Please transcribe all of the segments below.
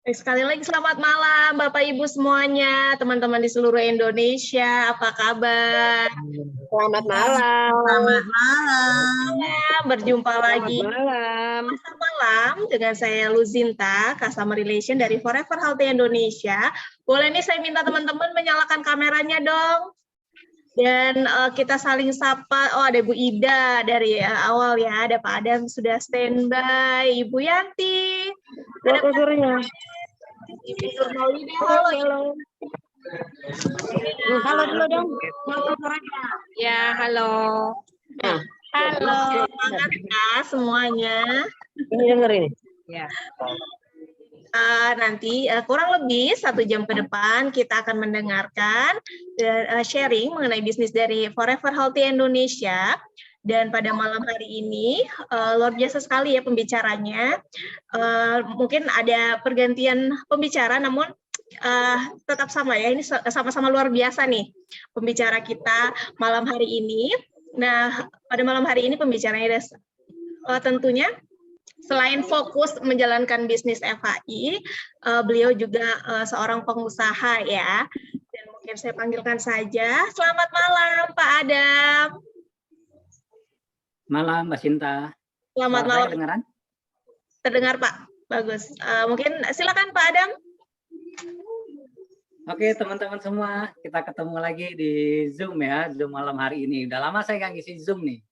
Sekali lagi selamat malam Bapak Ibu semuanya, teman-teman di seluruh Indonesia, apa kabar? Selamat malam. Selamat malam. Berjumpa lagi Malam. Pasar Malam dengan saya Luzinta, Customer Relation dari Forever Healthy Indonesia. Boleh nih saya minta teman-teman menyalakan kameranya dong. Dan kita saling sapa. Oh, ada Bu Ida dari awal ya, ada Pak Adam sudah standby, Ibu Yanti. Ada Pak Ibu Nurmaulida, halo. Halo dulu dong. Ya, halo. Halo, semangat ya semuanya. Ini dengerin. Ya. Nanti kurang lebih 1 jam ke depan kita akan mendengarkan sharing mengenai bisnis dari Forever Healthy Indonesia. Dan pada malam hari ini luar biasa sekali ya pembicaranya. Mungkin ada pergantian pembicara, namun tetap sama ya. Ini sama-sama luar biasa nih pembicara kita malam hari ini. Nah, pada malam hari ini pembicaranya tentunya selain fokus menjalankan bisnis FHI, beliau juga seorang pengusaha ya. Dan mungkin saya panggilkan saja. Selamat malam Pak Adam. Malam Mbak Sinta. Selamat malam. Kedengaran? Terdengar Pak, bagus. Mungkin silakan Pak Adam. Oke teman-teman semua, kita ketemu lagi di Zoom ya, Zoom malam hari ini. Udah lama saya nggak ngisi Zoom nih.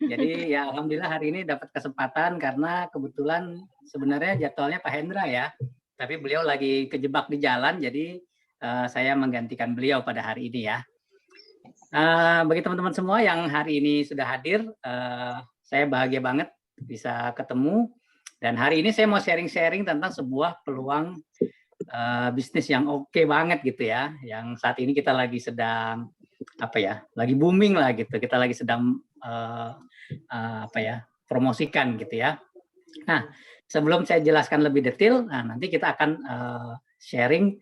Jadi ya alhamdulillah hari ini dapat kesempatan karena kebetulan sebenarnya jadwalnya Pak Hendra ya. Tapi beliau lagi kejebak di jalan, jadi saya menggantikan beliau pada hari ini ya. Bagi teman-teman semua yang hari ini sudah hadir, saya bahagia banget bisa ketemu. Dan hari ini saya mau sharing-sharing tentang sebuah peluang bisnis yang oke banget gitu ya, yang saat ini kita lagi sedang lagi booming lah gitu, kita lagi sedang promosikan gitu ya. Nah, sebelum saya jelaskan lebih detail, nanti kita akan sharing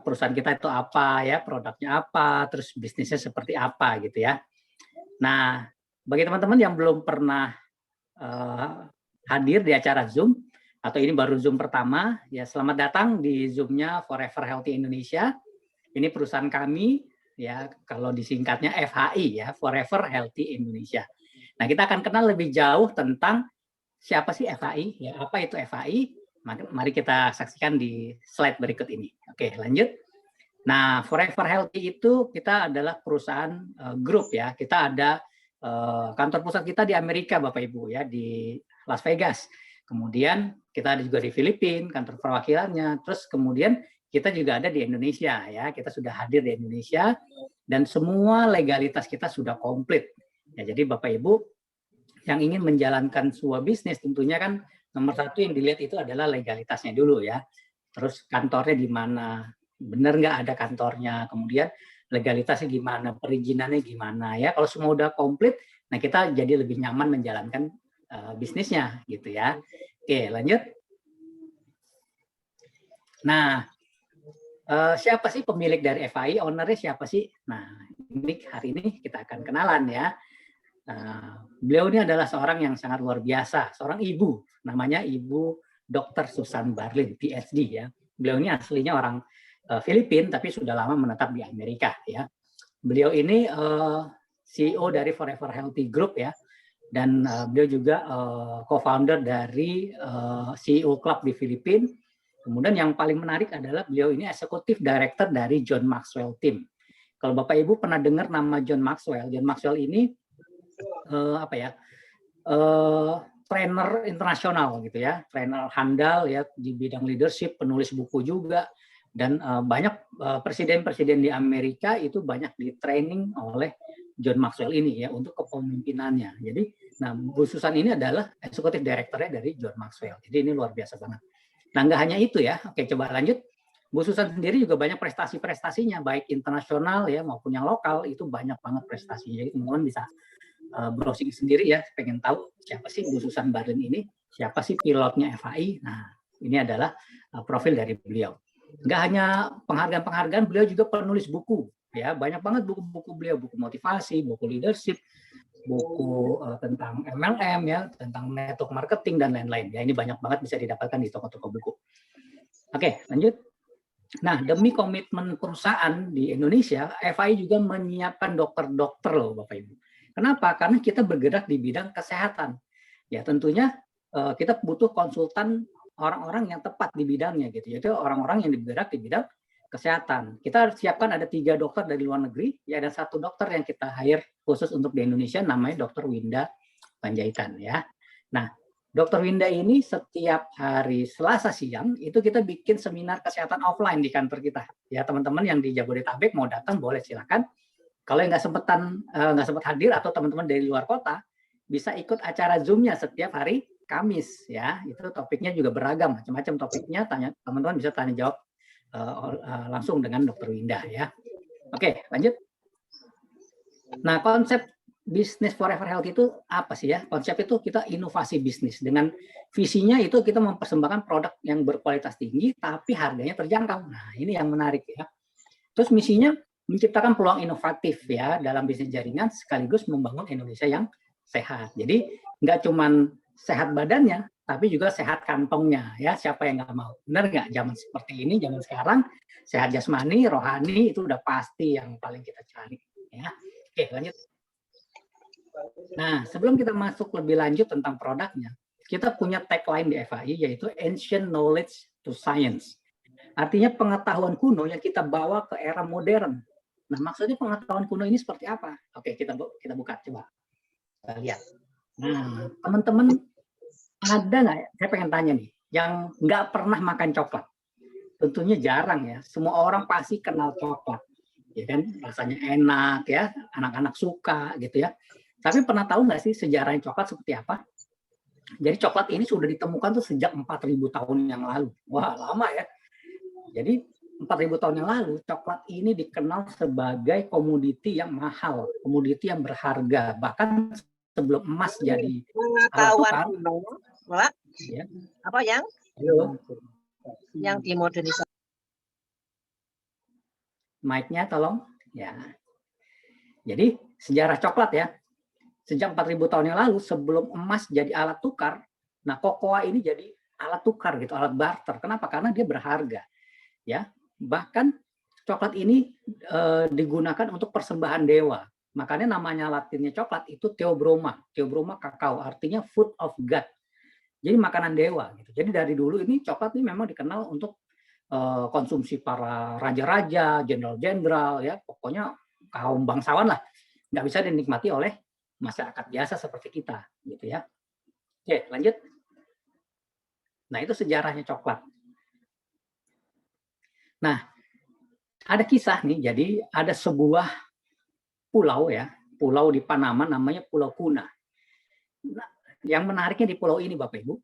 perusahaan kita itu apa ya, produknya apa, terus bisnisnya seperti apa gitu ya. Nah, bagi teman-teman yang belum pernah hadir di acara Zoom, atau ini baru Zoom pertama, ya selamat datang di Zoom-nya Forever Healthy Indonesia. Ini perusahaan kami, ya kalau disingkatnya FHI ya, Forever Healthy Indonesia. Nah kita akan kenal lebih jauh tentang siapa sih FHI, ya apa itu FHI. Mari kita saksikan di slide berikut ini. Oke lanjut. Nah Forever Healthy itu kita adalah perusahaan grup ya. Kita ada kantor pusat kita di Amerika Bapak Ibu ya, di Las Vegas. Kemudian kita ada juga di Filipina, kantor perwakilannya. Terus kemudian kita juga ada di Indonesia ya. Kita sudah hadir di Indonesia dan semua legalitas kita sudah komplit. Ya, jadi Bapak Ibu yang ingin menjalankan sebuah bisnis tentunya kan nomor satu yang dilihat itu adalah legalitasnya dulu ya. Terus kantornya di mana, benar nggak ada kantornya. Kemudian legalitasnya gimana, perizinannya gimana ya. Kalau semua udah komplit, nah kita jadi lebih nyaman menjalankan bisnisnya gitu ya. Oke lanjut. Nah siapa sih pemilik dari FHI, ownernya siapa sih? Nah ini hari ini kita akan kenalan ya. Beliau ini adalah seorang yang sangat luar biasa, seorang ibu, namanya Ibu Dr. Susan Barlin PhD ya. Beliau ini aslinya orang Filipina tapi sudah lama menetap di Amerika ya. Beliau ini CEO dari Forever Healthy Group ya. Dan beliau juga co-founder dari CEO Club di Filipina. Kemudian yang paling menarik adalah beliau ini eksekutif director dari John Maxwell Team. Kalau Bapak Ibu pernah dengar nama John Maxwell ini trainer internasional gitu ya, trainer handal ya di bidang leadership, penulis buku juga. Dan banyak presiden-presiden di Amerika itu banyak di training oleh John Maxwell ini ya untuk kepemimpinannya. Jadi, nah Bu Susan ini adalah eksekutif direkturnya dari John Maxwell. Jadi ini luar biasa banget. Nah nggak hanya itu ya. Oke coba lanjut. Bu Susan sendiri juga banyak prestasi-prestasinya, baik internasional ya maupun yang lokal itu banyak banget prestasinya. Jadi teman-teman bisa browsing sendiri ya. Pengen tahu siapa sih Bu Susan Barlin ini? Siapa sih pilotnya FHI? Nah ini adalah profil dari beliau. Nggak hanya penghargaan-penghargaan, beliau juga penulis buku. Ya, banyak banget buku-buku beliau, buku motivasi, buku leadership, buku tentang MLM ya, tentang network marketing dan lain-lain. Ya, ini banyak banget bisa didapatkan di toko-toko buku. Oke, lanjut. Nah, demi komitmen perusahaan di Indonesia, FHI juga menyiapkan dokter-dokter loh, Bapak Ibu. Kenapa? Karena kita bergerak di bidang kesehatan. Ya, tentunya kita butuh konsultan orang-orang yang tepat di bidangnya gitu. Yaitu orang-orang yang bergerak di bidang kesehatan. Kita siapkan ada 3 dokter dari luar negeri, ya ada 1 dokter yang kita hire khusus untuk di Indonesia, namanya Dr. Winda Panjaitan ya. Nah, Dr. Winda ini setiap hari Selasa siang itu kita bikin seminar kesehatan offline di kantor kita. Ya teman-teman yang di Jabodetabek mau datang boleh silakan. Kalau yang nggak sempat hadir atau teman-teman dari luar kota bisa ikut acara Zoom-nya setiap hari Kamis ya. Itu topiknya juga beragam, macam-macam topiknya. Teman-teman bisa tanya jawab langsung dengan Dr. Winda ya. Oke, lanjut. Nah, konsep bisnis Forever Health itu apa sih ya? Konsep itu kita inovasi bisnis. Dengan visinya itu kita mempersembahkan produk yang berkualitas tinggi tapi harganya terjangkau. Nah, ini yang menarik ya. Terus misinya menciptakan peluang inovatif ya dalam bisnis jaringan sekaligus membangun Indonesia yang sehat. Jadi nggak cuman sehat badannya, tapi juga sehat kantongnya ya. Siapa yang nggak mau? Benar nggak? Zaman seperti ini, zaman sekarang sehat jasmani, rohani itu udah pasti yang paling kita cari ya. Oke, lanjut. Nah, sebelum kita masuk lebih lanjut tentang produknya, kita punya tagline di FHI yaitu Ancient Knowledge to Science. Artinya pengetahuan kuno yang kita bawa ke era modern. Nah, maksudnya pengetahuan kuno ini seperti apa? Oke, kita buka coba. Kita lihat. Nah, teman-teman ada nggak? Saya pengen tanya nih, yang nggak pernah makan coklat. Tentunya jarang ya. Semua orang pasti kenal coklat, ya kan? Rasanya enak ya, anak-anak suka gitu ya. Tapi pernah tahu nggak sih sejarahnya coklat seperti apa? Jadi coklat ini sudah ditemukan tuh sejak 4.000 tahun yang lalu. Wah, lama ya. Jadi 4.000 tahun yang lalu, coklat ini dikenal sebagai komoditi yang mahal, komoditi yang berharga. Bahkan sebelum emas jadi alat tukar. Ya. Apa yang dimodernisasi? Mic-nya tolong. Ya. Jadi sejarah coklat ya. Sejak 4.000 tahun yang lalu, sebelum emas jadi alat tukar, nah kokoa ini jadi alat tukar gitu, alat barter. Kenapa? Karena dia berharga. Ya, bahkan coklat ini digunakan untuk persembahan dewa. Makanya namanya latinnya coklat itu Theobroma. Theobroma kakao, artinya food of God. Jadi makanan dewa. Gitu. Jadi dari dulu ini coklat ini memang dikenal untuk konsumsi para raja-raja, jenderal-jenderal, ya pokoknya kaum bangsawan lah. Nggak bisa dinikmati oleh masyarakat biasa seperti kita, gitu ya. Oke, lanjut. Nah, itu sejarahnya coklat. Nah, ada kisah nih. Jadi ada sebuah pulau ya, pulau di Panama namanya Pulau Kuna. Nah, yang menariknya di pulau ini, Bapak Ibu,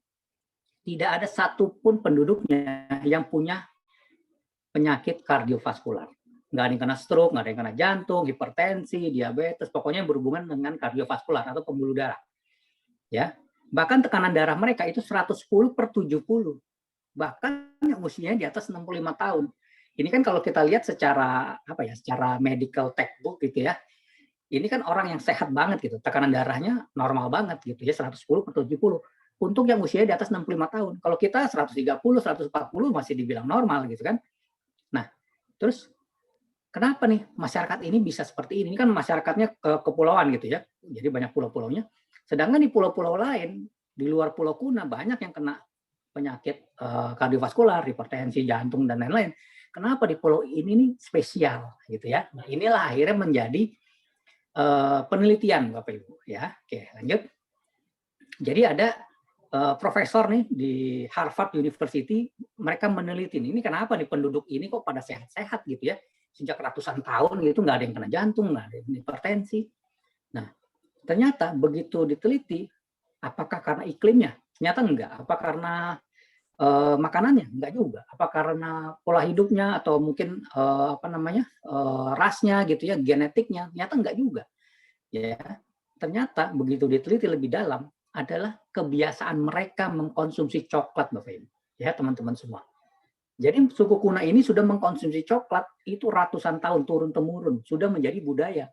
tidak ada satupun penduduknya yang punya penyakit kardiovaskular. Nggak ada yang kena stroke, nggak ada yang kena jantung, hipertensi, diabetes, pokoknya yang berhubungan dengan kardiovaskular atau pembuluh darah. Ya, bahkan tekanan darah mereka itu 110/70. Bahkan yang usianya di atas 65 tahun. Ini kan kalau kita lihat secara secara medical textbook gitu ya. Ini kan orang yang sehat banget gitu, tekanan darahnya normal banget gitu ya, 110/70. Untuk yang usianya di atas 65 tahun. Kalau kita 130, 140 masih dibilang normal gitu kan. Nah, terus kenapa nih masyarakat ini bisa seperti ini? Ini kan masyarakatnya kepulauan gitu ya. Jadi banyak pulau-pulaunya. Sedangkan di pulau-pulau lain, di luar Pulau Kuna banyak yang kena penyakit kardiovaskular, hipertensi, jantung dan lain-lain. Kenapa di pulau ini nih spesial gitu ya? Nah, inilah akhirnya menjadi penelitian Bapak Ibu ya. Oke, lanjut. Jadi ada profesor nih di Harvard University, mereka meneliti ini kenapa nih penduduk ini kok pada sehat-sehat gitu ya. Sejak ratusan tahun gitu nggak ada yang kena jantung, nggak ada yang hipertensi. Nah, ternyata begitu diteliti, apakah karena iklimnya? Ternyata enggak. Apa karena makanannya? Enggak juga. Apa karena pola hidupnya atau mungkin rasnya gitu ya, genetiknya? Ternyata enggak juga. Ya, ternyata begitu diteliti lebih dalam adalah kebiasaan mereka mengkonsumsi coklat, Bapak Ibu. Ya, teman-teman semua. Jadi suku Kuna ini sudah mengkonsumsi coklat itu ratusan tahun turun-temurun, sudah menjadi budaya.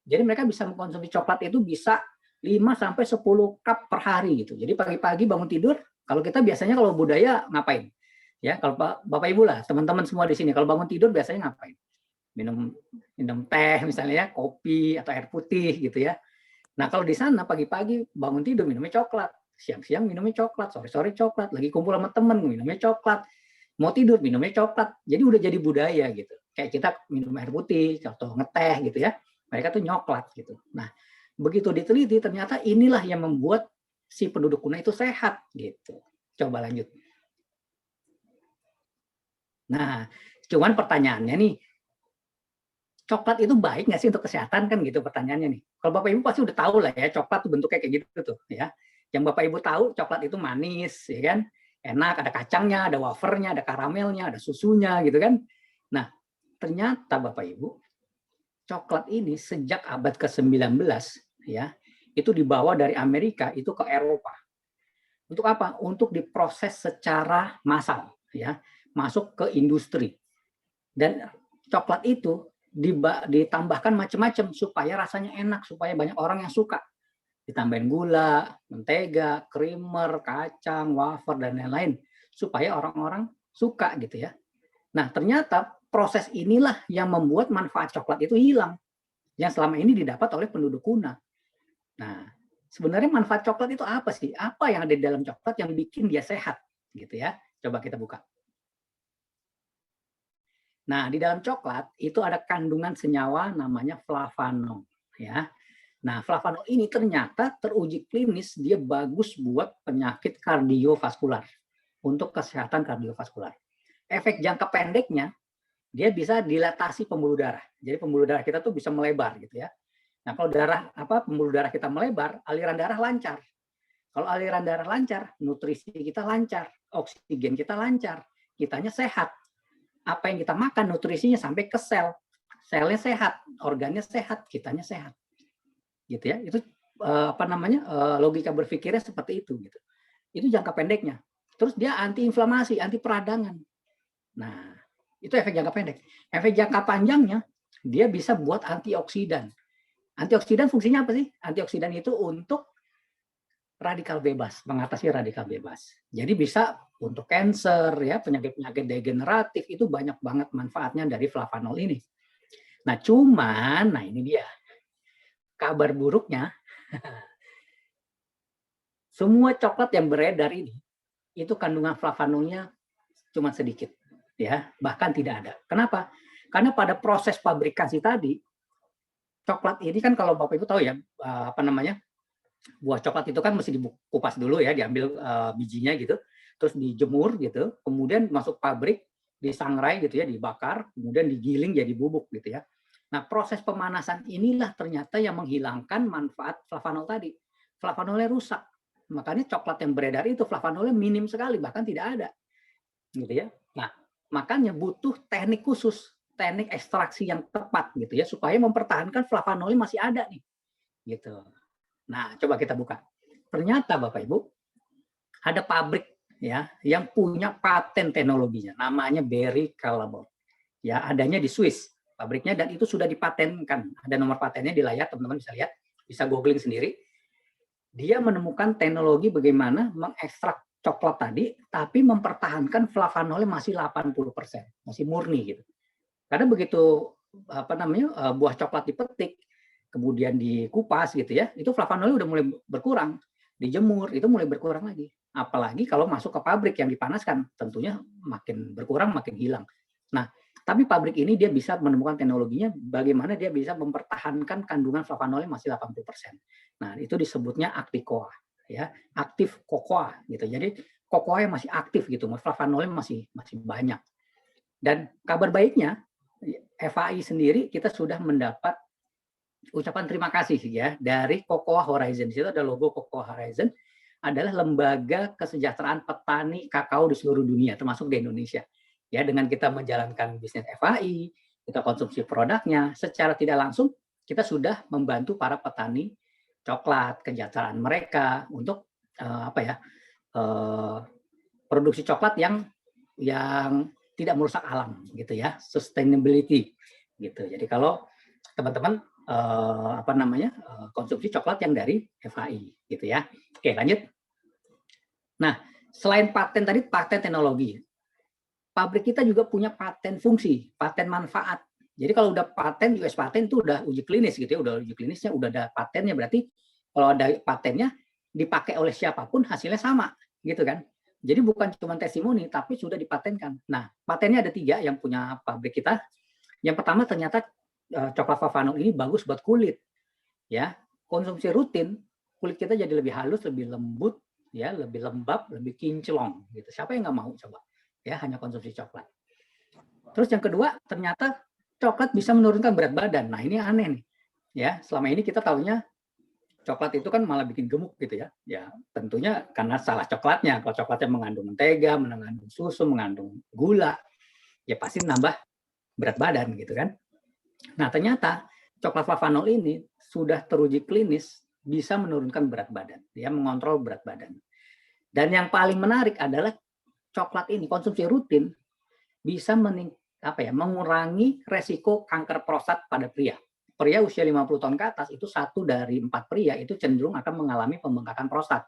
Jadi mereka bisa mengkonsumsi coklat itu bisa 5-10 cup per hari gitu. Jadi pagi-pagi bangun tidur, kalau kita biasanya kalau budaya ngapain? Ya, kalau Bapak Ibu lah, teman-teman semua di sini, kalau bangun tidur biasanya ngapain? Minum teh misalnya ya, kopi atau air putih gitu ya. Nah, kalau di sana pagi-pagi bangun tidur minumnya coklat, siang-siang minumnya coklat, sore-sore coklat, lagi kumpul sama temen minumnya coklat, mau tidur minumnya coklat. Jadi udah jadi budaya gitu. Kayak kita minum air putih, atau ngeteh gitu ya. Mereka tuh nyoklat gitu. Nah, begitu diteliti ternyata inilah yang membuat si penduduk kuno itu sehat gitu. Coba lanjut. Nah, cuman pertanyaannya nih, coklat itu baik nggak sih untuk kesehatan kan gitu pertanyaannya nih. Kalau Bapak Ibu pasti udah tahu lah ya, coklat tuh bentuknya kayak gitu tuh ya. Yang Bapak Ibu tahu coklat itu manis ya kan, enak, ada kacangnya, ada wafernya, ada karamelnya, ada susunya gitu kan. Nah, ternyata Bapak Ibu, coklat ini sejak abad ke-19 ya, itu dibawa dari Amerika itu ke Eropa. Untuk apa? Untuk diproses secara massal ya, masuk ke industri. Dan coklat itu ditambahkan macam-macam supaya rasanya enak, supaya banyak orang yang suka. Ditambahin gula, mentega, creamer, kacang, wafer dan lain-lain supaya orang-orang suka gitu ya. Nah, ternyata proses inilah yang membuat manfaat coklat itu hilang yang selama ini didapat oleh penduduk kuno. Nah, sebenarnya manfaat coklat itu apa sih? Apa yang ada di dalam coklat yang bikin dia sehat gitu ya? Coba kita buka. Nah, di dalam coklat itu ada kandungan senyawa namanya flavanol ya. Nah, flavanol ini ternyata teruji klinis dia bagus buat penyakit kardiovaskular, untuk kesehatan kardiovaskular. Efek jangka pendeknya dia bisa dilatasi pembuluh darah. Jadi pembuluh darah kita tuh bisa melebar gitu ya. Nah, kalau pembuluh darah kita melebar, aliran darah lancar. Kalau aliran darah lancar, nutrisi kita lancar, oksigen kita lancar, kitanya sehat. Apa yang kita makan nutrisinya sampai ke sel, selnya sehat, organnya sehat, kitanya sehat, gitu ya. Itu logika berpikirnya seperti itu gitu. Itu jangka pendeknya. Terus dia anti-inflamasi, anti peradangan. Nah, itu efek jangka pendek. Efek jangka panjangnya dia bisa buat antioksidan. Antioksidan fungsinya apa sih? Antioksidan itu untuk radikal bebas, mengatasi radikal bebas. Jadi bisa untuk kanker ya, penyakit-penyakit degeneratif itu banyak banget manfaatnya dari flavanol ini. Nah, ini dia. Kabar buruknya semua coklat yang beredar ini itu kandungan flavanolnya cuma sedikit ya, bahkan tidak ada. Kenapa? Karena pada proses pabrikasi tadi coklat ini kan kalau Bapak Ibu tahu ya, buah coklat itu kan mesti dikupas dulu ya, diambil bijinya gitu, terus dijemur gitu, kemudian masuk pabrik, disangrai gitu ya, dibakar, kemudian digiling jadi bubuk gitu ya. Nah, proses pemanasan inilah ternyata yang menghilangkan manfaat flavanol tadi. Flavanolnya rusak. Makanya coklat yang beredar itu flavanolnya minim sekali, bahkan tidak ada. Gitu ya. Nah, makanya butuh teknik khusus, teknik ekstraksi yang tepat gitu ya, supaya mempertahankan flavanolnya masih ada nih. Gitu. Nah, coba kita buka. Ternyata Bapak Ibu, ada pabrik ya yang punya paten teknologinya, namanya Berry Callebaut. Ya, adanya di Swiss pabriknya dan itu sudah dipatenkan. Ada nomor patennya di layar, teman-teman bisa lihat, bisa googling sendiri. Dia menemukan teknologi bagaimana mengekstrak coklat tadi, tapi mempertahankan flavanolnya masih 80%, masih murni gitu. Karena begitu buah coklat dipetik, kemudian dikupas gitu ya, itu flavanolnya udah mulai berkurang, dijemur itu mulai berkurang lagi. Apalagi kalau masuk ke pabrik yang dipanaskan, tentunya makin berkurang, makin hilang. Nah, tapi pabrik ini dia bisa menemukan teknologinya bagaimana dia bisa mempertahankan kandungan flavanolnya masih 80%. Nah, itu disebutnya Acticoa ya, aktif cocoa gitu. Jadi cocoa yang masih aktif gitu, flavanolnya masih banyak. Dan kabar baiknya FAI sendiri kita sudah mendapat ucapan terima kasih ya dari Cocoa Horizon. Di situ ada logo Cocoa Horizon, adalah lembaga kesejahteraan petani kakao di seluruh dunia termasuk di Indonesia. Ya, dengan kita menjalankan bisnis FAI, kita konsumsi produknya, secara tidak langsung kita sudah membantu para petani coklat, kesejahteraan mereka untuk produksi coklat yang tidak merusak alam gitu ya, sustainability gitu. Jadi kalau teman-teman konsumsi coklat yang dari FAI gitu ya. Oke, lanjut. Nah, selain paten tadi, paten teknologi. pabrik kita juga punya paten fungsi, paten manfaat. Jadi kalau udah paten, US paten itu udah uji klinis gitu ya, udah uji klinisnya, udah ada patennya, berarti kalau ada patennya dipakai oleh siapapun hasilnya sama, gitu kan. Jadi bukan cuma testimoni, tapi sudah dipatenkan. Nah, patennya ada 3 yang punya pabrik kita. Yang pertama ternyata coklat Flavanol ini bagus buat kulit, ya. Konsumsi rutin, kulit kita jadi lebih halus, lebih lembut, ya, lebih lembab, lebih kinclong, gitu. Siapa yang nggak mau coba? Ya, hanya konsumsi coklat. Terus yang kedua, ternyata coklat bisa menurunkan berat badan. Nah, ini aneh nih. Ya, selama ini kita tahunya coklat itu kan malah bikin gemuk gitu ya. Ya, tentunya karena salah coklatnya. Kalau coklatnya mengandung mentega, mengandung susu, mengandung gula, ya pasti nambah berat badan gitu kan. Nah, ternyata coklat Flavanol ini sudah teruji klinis bisa menurunkan berat badan, ya, mengontrol berat badan. Dan yang paling menarik adalah coklat ini konsumsi rutin bisa mengurangi resiko kanker prostat pada pria. Pria usia 50 tahun ke atas itu 1 dari 4 pria itu cenderung akan mengalami pembengkakan prostat.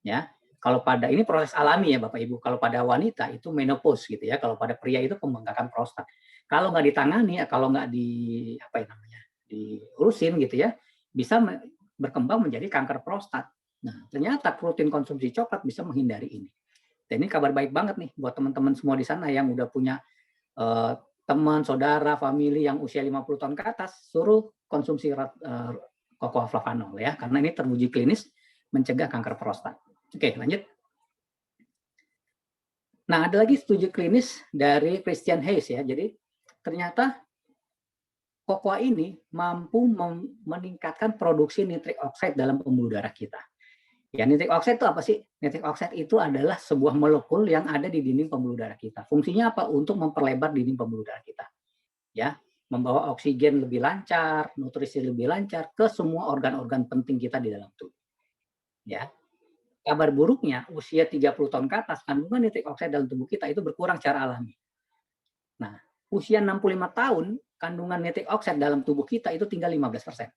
Ya, kalau pada ini proses alami ya Bapak Ibu. Kalau pada wanita itu menopause gitu ya. Kalau pada pria itu pembengkakan prostat. Kalau nggak ditangani, kalau nggak diurusin gitu ya, bisa berkembang menjadi kanker prostat. Nah, ternyata rutin konsumsi coklat bisa menghindari ini. Dan ini kabar baik banget nih buat teman-teman semua di sana yang udah punya teman, saudara, famili yang usia 50 tahun ke atas, suruh konsumsi Cocoa Flavanol ya, karena ini teruji klinis mencegah kanker prostat. Oke, lanjut. Nah, ada lagi studi klinis dari Christian Hayes ya. Jadi ternyata cocoa ini mampu meningkatkan produksi nitrik oxide dalam pembuluh darah kita. Ya, nitrik oxide itu apa sih? Nitrik oxide itu adalah sebuah molekul yang ada di dinding pembuluh darah kita. Fungsinya apa? Untuk memperlebar dinding pembuluh darah kita. Ya, membawa oksigen lebih lancar, nutrisi lebih lancar ke semua organ-organ penting kita di dalam tubuh. Ya. Kabar buruknya, usia 30 tahun ke atas, kandungan nitrik oxide dalam tubuh kita itu berkurang secara alami. Nah, usia 65 tahun, kandungan nitrik oxide dalam tubuh kita itu tinggal 15%.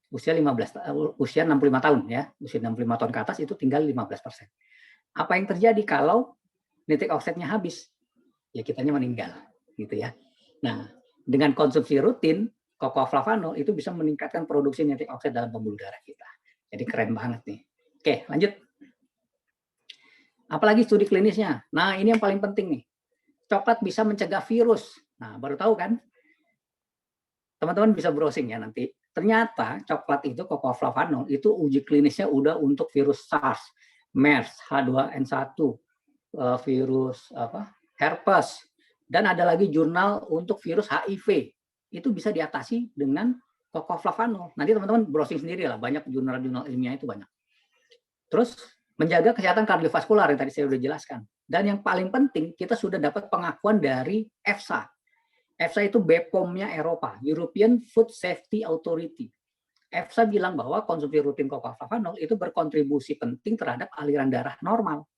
Usia 65 tahun ya, usia 65 tahun ke atas itu tinggal 15%. Apa yang terjadi kalau nitrik oxide-nya habis? Ya kitanya meninggal, gitu ya. Nah, dengan konsumsi rutin, Cocoa Flavanol itu bisa meningkatkan produksi nitrik oxide dalam pembuluh darah kita. Jadi keren banget nih. Oke, lanjut. Apalagi studi klinisnya. Nah, ini yang paling penting nih. Coklat bisa mencegah virus. Nah, baru tahu kan? Teman-teman bisa browsing ya nanti. Ternyata coklat itu, Cocoa Flavanol, itu uji klinisnya udah untuk virus SARS, MERS, H2N1, virus herpes, dan ada lagi jurnal untuk virus HIV. Itu bisa diatasi dengan Cocoa Flavanol. Nanti teman-teman browsing sendiri lah, banyak jurnal-jurnal ilmiah itu banyak. Terus menjaga kesehatan kardiovaskular yang tadi saya sudah jelaskan. Dan yang paling penting, kita sudah dapat pengakuan dari EFSA. EFSA itu BPOM-nya Eropa, European Food Safety Authority. EFSA bilang bahwa konsumsi rutin Cocoa Flavanol itu berkontribusi penting terhadap aliran darah normal.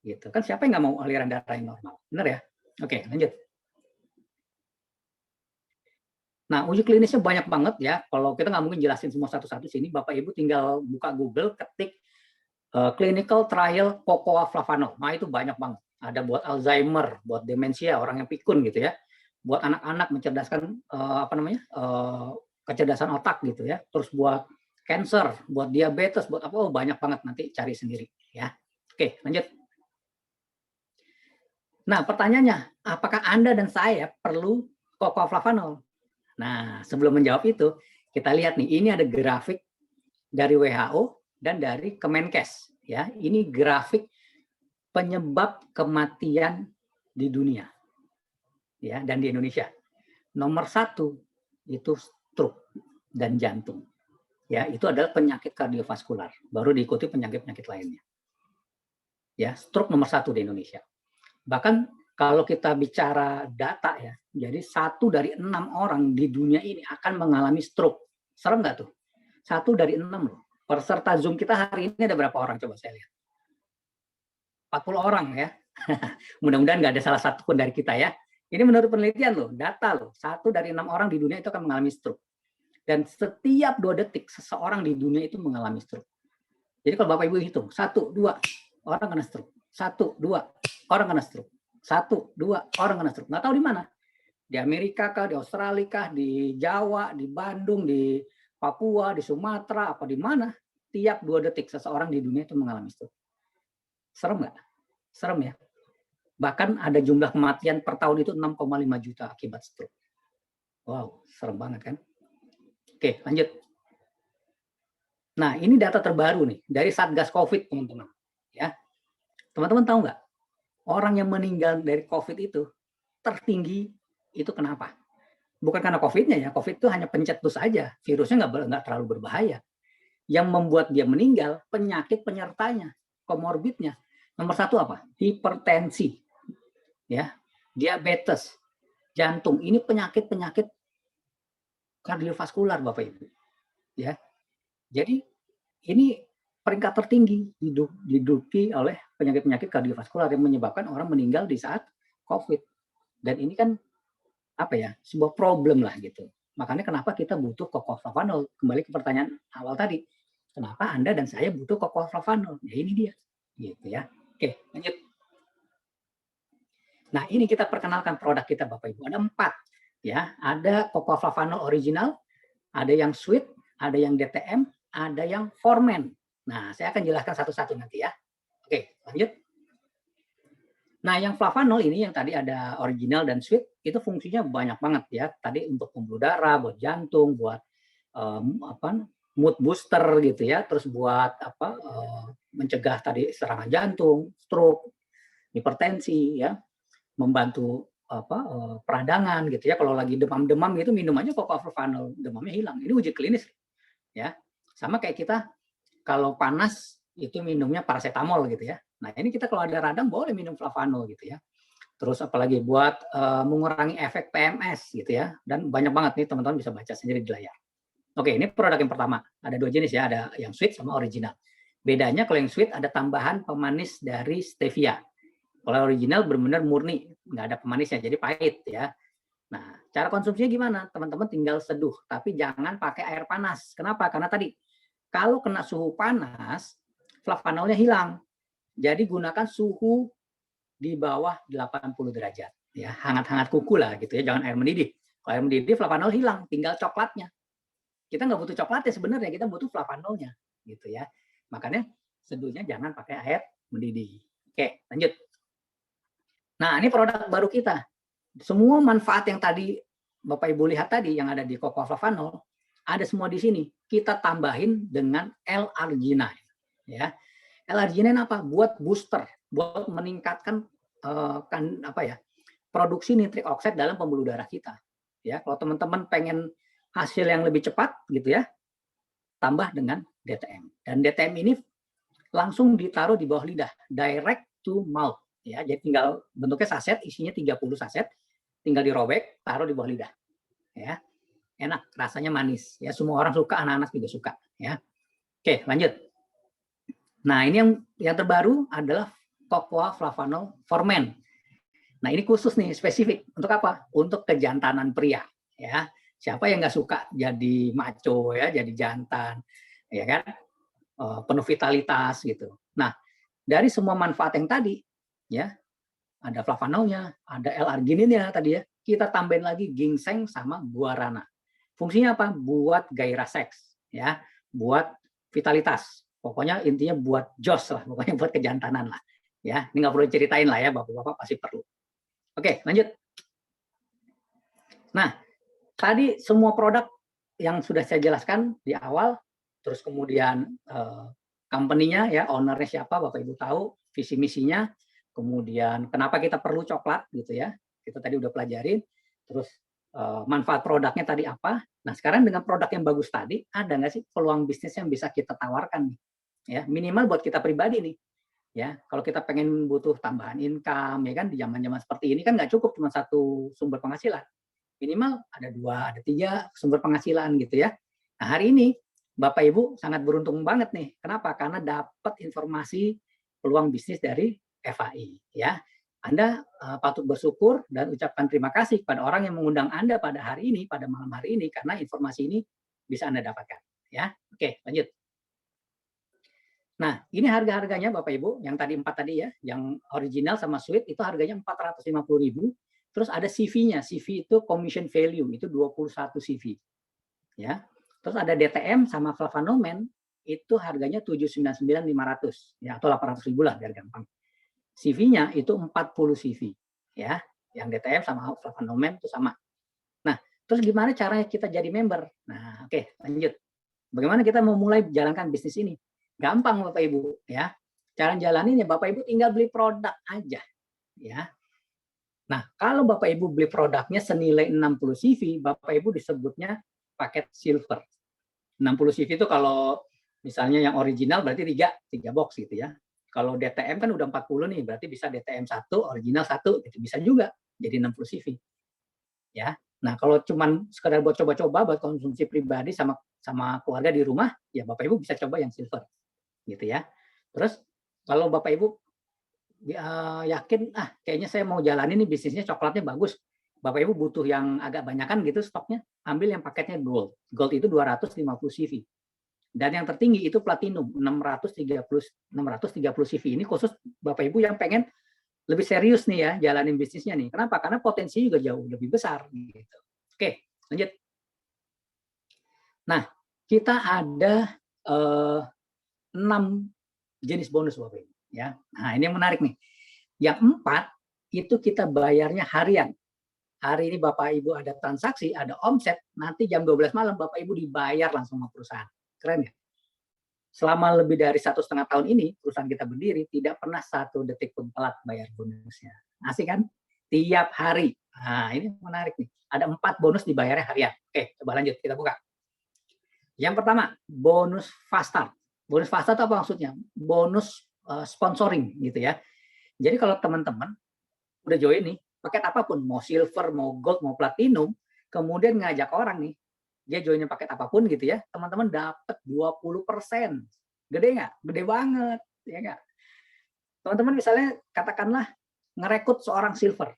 Gitu kan, siapa yang nggak mau aliran darah yang normal? Benar ya? Oke, lanjut. Nah, uji klinisnya banyak banget ya. Kalau kita nggak mungkin jelasin semua satu-satu sini, Bapak Ibu tinggal buka Google, ketik clinical trial Cocoa Flavanol. Nah, itu banyak banget. Ada buat Alzheimer, buat demensia, orang yang pikun gitu ya. Buat anak-anak mencerdaskan kecerdasan otak gitu ya. Terus buat cancer, buat diabetes, buat apa? Oh, banyak banget, nanti cari sendiri ya. Oke, lanjut. Nah, pertanyaannya, apakah Anda dan saya perlu Cocoa Flavanol? Nah, sebelum menjawab itu, kita lihat nih, ini ada grafik dari WHO dan dari Kemenkes ya. Ini grafik penyebab kematian di dunia. Ya, dan di Indonesia. Nomor 1 itu stroke dan jantung. Ya, itu adalah penyakit kardiovaskular. Baru diikuti penyakit-penyakit lainnya. Ya, stroke nomor 1 di Indonesia. Bahkan kalau kita bicara data ya, jadi 1 dari 6 orang di dunia ini akan mengalami stroke. Serem nggak tuh? 1 dari 6 loh. Peserta Zoom kita hari ini ada berapa orang? Coba saya lihat. 40 orang ya. Mudah-mudahan nggak ada salah satu pun dari kita ya. Ini menurut penelitian loh, data loh. 1 dari 6 orang di dunia itu akan mengalami stroke. Dan setiap 2 detik seseorang di dunia itu mengalami stroke. Jadi kalau Bapak Ibu hitung, 1, 2 orang kena stroke. 1, 2 orang kena stroke. 1, 2 orang kena stroke. Nggak tahu di mana. Di Amerika kah, di Australia kah, di Jawa, di Bandung, di Papua, di Sumatera, apa di mana. Tiap 2 detik seseorang di dunia itu mengalami stroke. Serem nggak? Serem ya. Bahkan ada jumlah kematian per tahun itu 6,5 juta akibat stroke. Wow, serem banget kan? Oke, lanjut. Nah, ini data terbaru nih dari Satgas COVID, teman-teman. Ya, teman-teman tahu nggak? Orang yang meninggal dari COVID itu tertinggi itu kenapa? Bukan karena COVID-nya ya. COVID itu hanya pencetus saja. Virusnya nggak terlalu berbahaya. Yang membuat dia meninggal penyakit penyertanya, komorbidnya. Nomor 1 apa? Hipertensi, ya, diabetes, jantung. Ini penyakit-penyakit kardiovaskular, Bapak Ibu. Ya, jadi ini peringkat tertinggi diduduki oleh penyakit-penyakit kardiovaskular yang menyebabkan orang meninggal di saat COVID. Dan ini kan apa ya, sebuah problem lah gitu. Makanya kenapa kita butuh Cocoa-Flavanol. Kembali ke pertanyaan awal tadi. Kenapa Anda dan saya butuh Cocoa-Flavanol? Ya ini dia. Gitu ya. Oke, lanjut. Nah, ini kita perkenalkan produk kita Bapak Ibu. Ada 4. Ya, ada Cocoa-Flavanol original, ada yang sweet, ada yang DTM, ada yang Formen. Nah, saya akan jelaskan satu-satu nanti ya. Oke, lanjut. Nah, yang flavanol ini yang tadi ada original dan sweet itu fungsinya banyak banget ya. Tadi untuk pembuluh darah, buat jantung, buat mood booster gitu ya. Terus buat mencegah tadi serangan jantung, stroke, hipertensi ya, membantu peradangan gitu ya. Kalau lagi demam-demam itu minumannya Cocoa-Flavanol, demamnya hilang. Ini uji klinis ya. Sama kayak kita kalau panas itu minumnya paracetamol gitu ya. Nah, ini kita kalau ada radang boleh minum flavanol gitu ya. Terus apalagi buat mengurangi efek PMS gitu ya. Dan banyak banget nih teman-teman bisa baca sendiri di layar. Oke, ini produk yang pertama. Ada 2 jenis ya, ada yang sweet sama original. Bedanya kalau yang sweet ada tambahan pemanis dari stevia. Kalau original benar-benar murni, nggak ada pemanisnya, jadi pahit ya. Nah, cara konsumsinya gimana? Teman-teman tinggal seduh, tapi jangan pakai air panas. Kenapa? Karena tadi kalau kena suhu panas, flavanolnya hilang. Jadi gunakan suhu di bawah 80 derajat. Ya, hangat-hangat kuku lah gitu ya, jangan air mendidih. Kalau air mendidih, flavanol hilang, tinggal coklatnya. Kita nggak butuh coklatnya sebenarnya, kita butuh flavanolnya gitu ya. Makanya seduhnya jangan pakai air mendidih. Oke, lanjut. Nah, ini produk baru kita. Semua manfaat yang tadi Bapak Ibu lihat tadi yang ada di Cocoa-Flavanol ada semua di sini. Kita tambahin dengan L-arginine ya. L-arginine apa? Buat booster, buat meningkatkan produksi nitrik oxide dalam pembuluh darah kita. Ya, kalau teman-teman pengen hasil yang lebih cepat gitu ya, tambah dengan DTM. Dan DTM ini langsung ditaruh di bawah lidah, direct to mouth ya. Jadi tinggal bentuknya saset, isinya 30 saset, tinggal dirobek, taruh di bawah lidah. Ya. Enak, rasanya manis ya. Semua orang suka, anak-anak juga suka ya. Oke, lanjut. Nah, ini yang terbaru adalah Cocoa-Flavanol Formen. Nah, ini khusus nih, spesifik. Untuk apa? Untuk kejantanan pria. Ya, siapa yang nggak suka jadi maco ya, jadi jantan, ya kan? Penuh vitalitas gitu. Nah, dari semua manfaat yang tadi, ya, ada flavanolnya, ada L-argininnya tadi ya, kita tambahin lagi ginseng sama guarana. Fungsinya apa? Buat gairah seks, ya, buat vitalitas. Pokoknya intinya buat jos lah, pokoknya buat kejantanan lah. Ya, ini nggak perlu ceritain lah ya, bapak-bapak pasti perlu. Oke, lanjut. Nah, tadi semua produk yang sudah saya jelaskan di awal, terus kemudian company-nya ya, owner-nya siapa, Bapak Ibu tahu, visi misinya, kemudian kenapa kita perlu coklat gitu ya, kita tadi udah pelajarin, terus manfaat produknya tadi apa. Nah, sekarang dengan produk yang bagus tadi, ada nggak sih peluang bisnis yang bisa kita tawarkan nih? Ya, minimal buat kita pribadi nih. Ya, kalau kita pengen butuh tambahan income, ya kan di zaman-zaman seperti ini kan nggak cukup cuma satu sumber penghasilan. Minimal ada 2, ada 3 sumber penghasilan gitu ya. Nah, hari ini Bapak Ibu sangat beruntung banget nih. Kenapa? Karena dapat informasi peluang bisnis dari FHI ya. Anda patut bersyukur dan ucapkan terima kasih kepada orang yang mengundang Anda pada hari ini, pada malam hari ini, karena informasi ini bisa Anda dapatkan. Ya, oke, lanjut. Nah, ini harga-harganya Bapak Ibu, yang tadi 4 tadi ya, yang original sama suite itu harganya 450.000. Terus ada CV-nya, CV itu commission value, itu 21 CV. Ya. Terus ada DTM sama Flavanomen, itu harganya 799.500 ya, atau 800.000 lah biar gampang. CV-nya itu 40 CV ya, yang DTM sama Flavanomen itu sama. Nah, terus gimana caranya kita jadi member? Nah, oke, lanjut. Bagaimana kita mau mulai jalankan bisnis ini? Gampang Bapak Ibu ya. Cara jalaninnya Bapak Ibu tinggal beli produk aja ya. Nah, kalau Bapak Ibu beli produknya senilai 60 CV, Bapak Ibu disebutnya paket silver. 60 CV itu kalau misalnya yang original berarti 3 box gitu ya. Kalau DTM kan udah 40 nih, berarti bisa DTM 1, original 1 gitu. Bisa juga jadi 60 CV. Ya. Nah, kalau cuman sekedar buat coba-coba buat konsumsi pribadi sama keluarga di rumah, ya Bapak Ibu bisa coba yang silver. Gitu ya. Terus kalau Bapak Ibu yakin kayaknya saya mau jalanin nih bisnisnya coklatnya bagus. Bapak Ibu butuh yang agak banyakan gitu stoknya, ambil yang paketnya gold. Gold itu 250 CV. Dan yang tertinggi itu platinum 630 CV. Ini khusus Bapak Ibu yang pengen lebih serius nih ya jalanin bisnisnya nih. Kenapa? Karena potensi juga jauh lebih besar gitu. Oke, lanjut. Nah, kita ada 6 jenis bonus Bapak Ibu ya. Nah, ini yang menarik nih. Yang 4 itu kita bayarnya harian. Hari ini Bapak Ibu ada transaksi, ada omset, nanti jam 12 malam Bapak Ibu dibayar langsung sama perusahaan. Keren ya? Selama lebih dari 1,5 tahun ini, perusahaan kita berdiri, tidak pernah 1 detik pun telat bayar bonusnya. Asik kan? Tiap hari. Nah, ini menarik nih. Ada 4 bonus dibayarnya harian. Oke, coba lanjut, kita buka. Yang pertama, bonus fast start. Bonus fast start apa maksudnya? Bonus sponsoring gitu ya. Jadi kalau teman-teman udah join nih, paket apapun, mau silver, mau gold, mau platinum, kemudian ngajak orang nih, dia joinnya paket apapun gitu ya, teman-teman dapat 20%. Gede nggak? Gede banget, ya nggak? Teman-teman misalnya katakanlah ngerekrut seorang silver,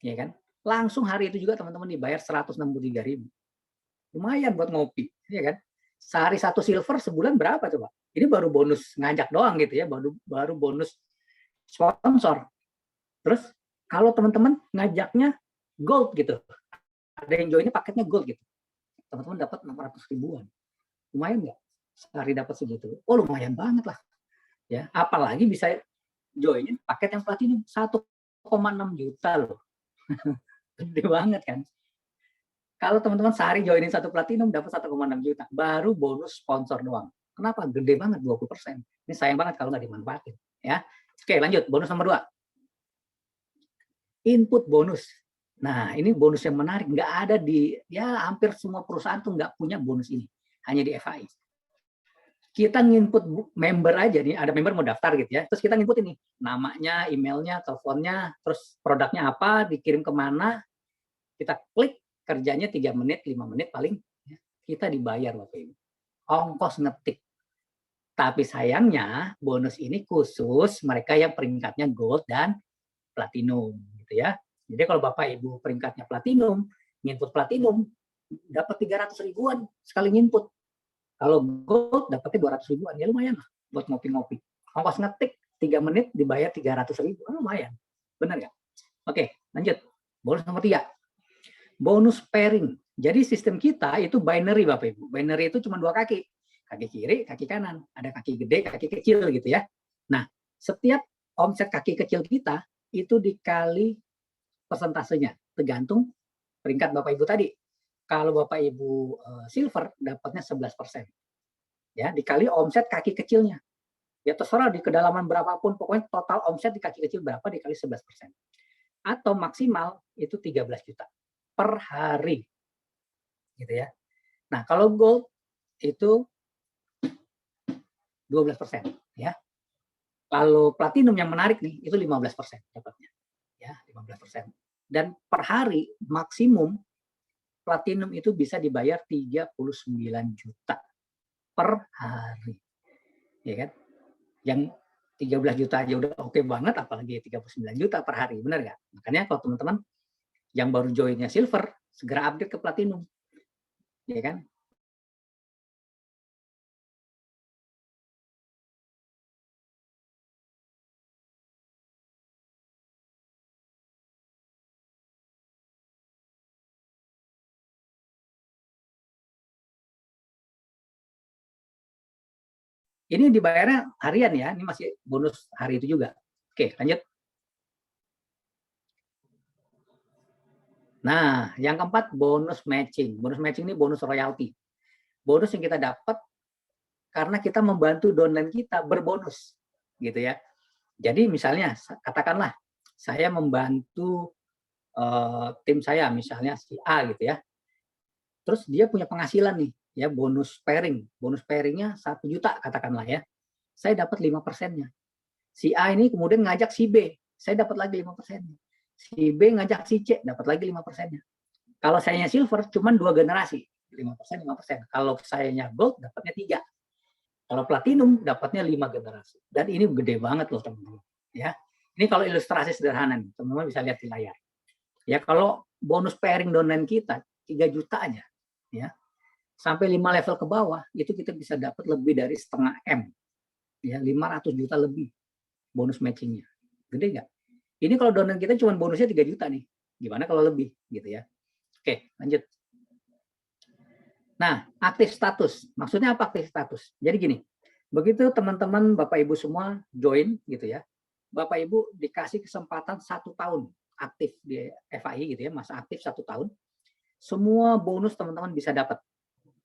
ya kan? Langsung hari itu juga teman-teman dibayar 163.000. Lumayan buat ngopi, ya kan? Sehari 1 silver sebulan berapa coba? Ini baru bonus ngajak doang gitu ya, baru bonus sponsor. Terus kalau teman-teman ngajaknya gold gitu, ada yang joinnya paketnya gold gitu, teman-teman dapat 600 ribuan. Lumayan nggak? Sehari dapat segitu. Oh lumayan banget lah. Ya, apalagi bisa joinin paket yang platinum 1,6 juta loh. Gede banget kan? Kalau teman-teman sehari joinin 1 platinum dapat 1,6 juta, baru bonus sponsor doang. Kenapa? Gede banget 20%. Ini sayang banget kalau nggak dimanfaatin. Ya. Oke, lanjut. Bonus nomor 2. Input bonus. Nah, ini bonus yang menarik. Nggak ada di, ya hampir semua perusahaan tuh nggak punya bonus ini. Hanya di FHI. Kita nginput member aja nih, ada member mau daftar gitu ya. Terus kita nginput ini, namanya, emailnya, teleponnya, terus produknya apa, dikirim kemana, kita klik, kerjanya 3 menit, 5 menit paling, kita dibayar Bapak Ibu. Ongkos ngetik. Tapi sayangnya, bonus ini khusus mereka yang peringkatnya gold dan platinum gitu ya. Jadi kalau Bapak Ibu peringkatnya platinum, nginput platinum dapat 300 ribuan sekali nginput. Kalau gold dapatnya 200 ribuan, ya lumayan lah buat ngopi-ngopi. Ongkos ngetik 3 menit dibayar 300 ribu, lumayan. Benar nggak? Oke, lanjut. Bonus nomor 3. Bonus pairing. Jadi sistem kita itu binary Bapak Ibu. Binary itu cuma 2 kaki. Kaki kiri, kaki kanan. Ada kaki gede, kaki kecil gitu ya. Nah, setiap omset kaki kecil kita itu dikali persentasenya, tergantung peringkat Bapak Ibu tadi. Kalau Bapak Ibu silver dapatnya 11%. Ya, dikali omset kaki kecilnya. Ya terserah di kedalaman berapapun, pokoknya total omset di kaki kecil berapa dikali 11%. Atau maksimal itu 13 juta per hari. Gitu ya. Nah, kalau gold itu 12%, ya. Kalau platinum yang menarik nih itu 15% dapatnya. Ya, 15%. Dan per hari maksimum platinum itu bisa dibayar 39 juta per hari. Ya kan? Yang 13 juta aja udah oke banget, apalagi 39 juta per hari, benar nggak? Makanya kalau teman-teman yang baru joinnya silver, segera update ke platinum. Ya kan? Ini dibayarnya harian ya, ini masih bonus hari itu juga. Oke, lanjut. Nah, yang keempat bonus matching. Bonus matching ini bonus royalti. Bonus yang kita dapat karena kita membantu downline kita berbonus, gitu ya. Jadi misalnya, katakanlah saya membantu tim saya, misalnya si A gitu ya. Terus dia punya penghasilan nih, ya bonus pairing. Bonus pairingnya 1 juta katakanlah ya. Saya dapat 5%-nya. Si A ini kemudian ngajak si B, saya dapat lagi 5%-nya. Si B ngajak si C, dapat lagi 5%-nya. Kalau sayanya silver, cuma 2 generasi, 5%, 5%. Kalau sayanya gold, dapatnya 3. Kalau platinum, dapatnya 5 generasi. Dan ini gede banget loh, teman-teman. Ya, ini kalau ilustrasi sederhana nih, teman-teman bisa lihat di layar. Ya, kalau bonus pairing downline kita 3 juta aja, ya, sampai 5 level ke bawah, itu kita bisa dapat lebih dari setengah M. Ya, 500 juta lebih bonus matchingnya. Gede nggak? Ini kalau downline kita cuma bonusnya 3 juta nih. Gimana kalau lebih? Gitu ya. Oke, lanjut. Nah, aktif status. Maksudnya apa aktif status? Jadi gini, begitu teman-teman Bapak Ibu semua join gitu ya, Bapak Ibu dikasih kesempatan 1 tahun aktif di FAI gitu ya, masa aktif 1 tahun, semua bonus teman-teman bisa dapat,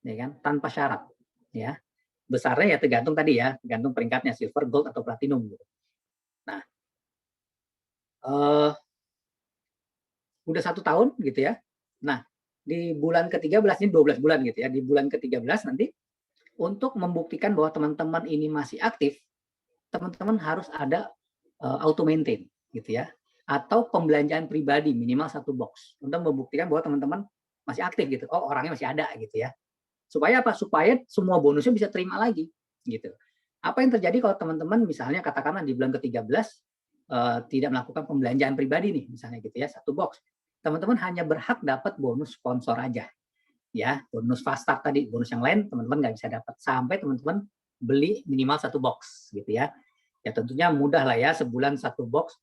ya kan, tanpa syarat, ya. Besarnya ya tergantung tadi ya, tergantung peringkatnya silver, gold atau platinum. Gitu. Nah, udah 1 tahun gitu ya. Nah, di bulan ke-13 ini 12 bulan gitu ya. Di bulan ke-13 nanti untuk membuktikan bahwa teman-teman ini masih aktif, teman-teman harus ada auto maintain gitu ya. Atau pembelanjaan pribadi minimal 1 box untuk membuktikan bahwa teman-teman masih aktif gitu. Oh, orangnya masih ada gitu ya. Supaya apa? Supaya semua bonusnya bisa terima lagi gitu. Apa yang terjadi kalau teman-teman misalnya katakanlah di bulan ke-13 tidak melakukan pembelanjaan pribadi nih misalnya gitu ya, 1 box. Teman-teman hanya berhak dapat bonus sponsor aja. Ya, bonus fast start tadi, bonus yang lain teman-teman nggak bisa dapat sampai teman-teman beli minimal 1 box gitu ya. Ya tentunya mudah lah ya, sebulan 1 box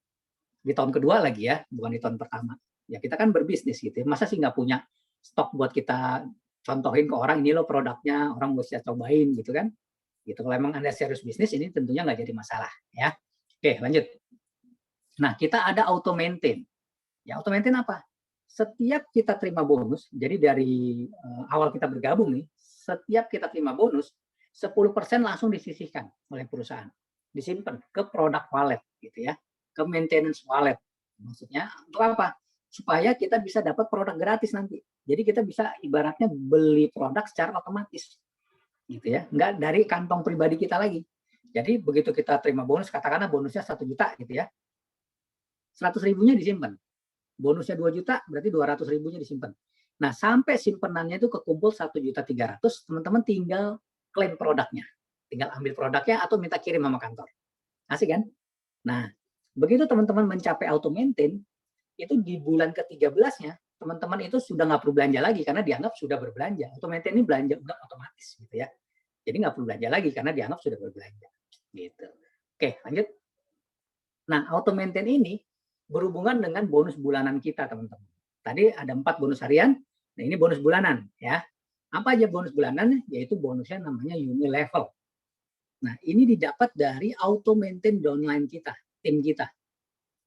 di tahun kedua lagi ya, bukan di tahun pertama. Ya kita kan berbisnis gitu ya. Masa sih nggak punya stok buat kita contohin ke orang, ini loh produknya, orang bisa cobain gitu kan. Gitu. Kalau memang Anda serius bisnis, ini tentunya nggak jadi masalah ya. Oke, lanjut. Nah, kita ada auto maintain. Ya, auto maintain apa? Setiap kita terima bonus, jadi dari awal kita bergabung nih, setiap kita terima bonus, 10% langsung disisihkan oleh perusahaan. Disimpan ke produk wallet gitu ya, ke maintenance wallet. Maksudnya untuk apa? Supaya kita bisa dapat produk gratis nanti. Jadi kita bisa ibaratnya beli produk secara otomatis. Gitu ya, nggak dari kantong pribadi kita lagi. Jadi begitu kita terima bonus, katakanlah bonusnya 1 juta gitu ya, 100 ribunya disimpan. Bonusnya 2 juta, berarti 200 ribunya disimpan. Nah, sampai simpenannya itu kekumpul 1.300.000, teman-teman tinggal klaim produknya. Tinggal ambil produknya atau minta kirim sama kantor. Asik kan? Nah, begitu teman-teman mencapai auto maintain, itu di bulan ke-13-nya, teman-teman itu sudah nggak perlu belanja lagi karena dianggap sudah berbelanja. Auto maintain ini belanja udah otomatis gitu ya. Jadi nggak perlu belanja lagi karena dianggap sudah berbelanja. Gitu. Oke, lanjut. Nah, auto maintain ini berhubungan dengan bonus bulanan kita, teman-teman. Tadi ada 4 bonus harian, nah ini bonus bulanan ya. Apa aja bonus bulanan? Yaitu bonusnya namanya unilevel. Nah, ini didapat dari auto maintain downline kita, tim kita.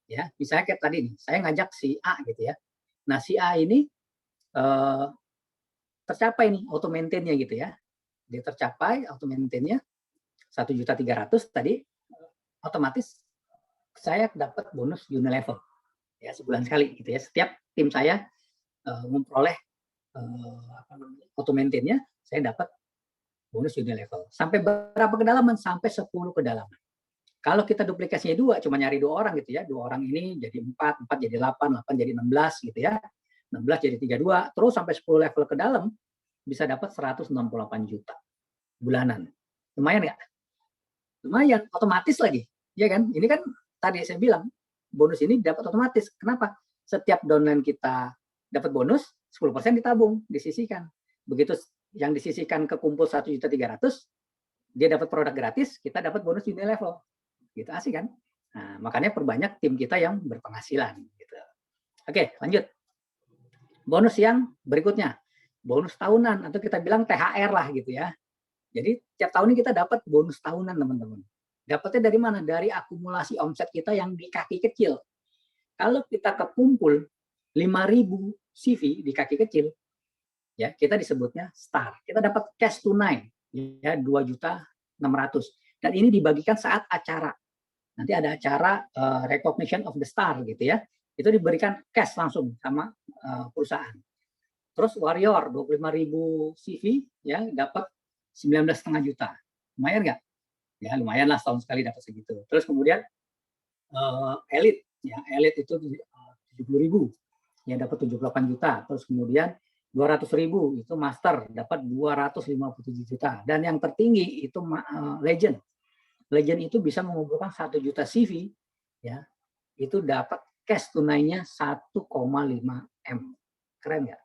Ya, misalnya kayak tadi nih, saya ngajak si A gitu ya. Nah, si A ini tercapai nih auto maintain-nya gitu ya. Dia tercapai auto maintain-nya 1.300.000 tadi, otomatis saya dapat bonus unilevel ya sebulan sekali gitu ya. Setiap tim saya memperoleh auto maintain-nya, saya dapat bonus unilevel. Sampai berapa kedalaman? Sampai 10 kedalaman. Kalau kita duplikasinya 2, cuma nyari 2 orang gitu ya. 2 orang ini jadi 4, 4 jadi 8, 8 jadi 16 gitu ya. 16 jadi 32, terus sampai 10 level ke dalam bisa dapat 168 juta bulanan. Lumayan nggak? Lumayan, otomatis lagi. Ya kan? Ini kan tadi saya bilang, bonus ini dapat otomatis. Kenapa? Setiap downline kita dapat bonus, 10% ditabung, disisihkan. Begitu yang disisihkan kekumpul 1.300.000, dia dapat produk gratis, kita dapat bonus unilevel. Gitu, asik kan? Nah, makanya perbanyak tim kita yang berpenghasilan. Gitu. Oke, lanjut. Bonus yang berikutnya, bonus tahunan atau kita bilang THR lah gitu ya. Jadi tiap tahun ini kita dapat bonus tahunan teman-teman. Dapatnya dari mana? Dari akumulasi omset kita yang di kaki kecil. Kalau kita kekumpul 5.000 CV di kaki kecil, ya kita disebutnya star. Kita dapat cash tunai ya 2.600.000. Dan ini dibagikan saat acara. Nanti ada acara recognition of the star gitu ya. Itu diberikan cash langsung sama perusahaan. Terus Warrior 25.000 CV ya dapat 19,5 juta. Lumayan nggak? Ya lumayan lah, setahun sekali dapat segitu. Terus kemudian Elite ya, Elite itu 70.000 ya dapat 78 juta. Terus kemudian 200.000 itu Master dapat 257 juta. Dan yang tertinggi itu Legend. Legend itu bisa mengumpulkan 1 juta CV ya. Itu dapat cash tunainya 1,5 M. Keren nggak?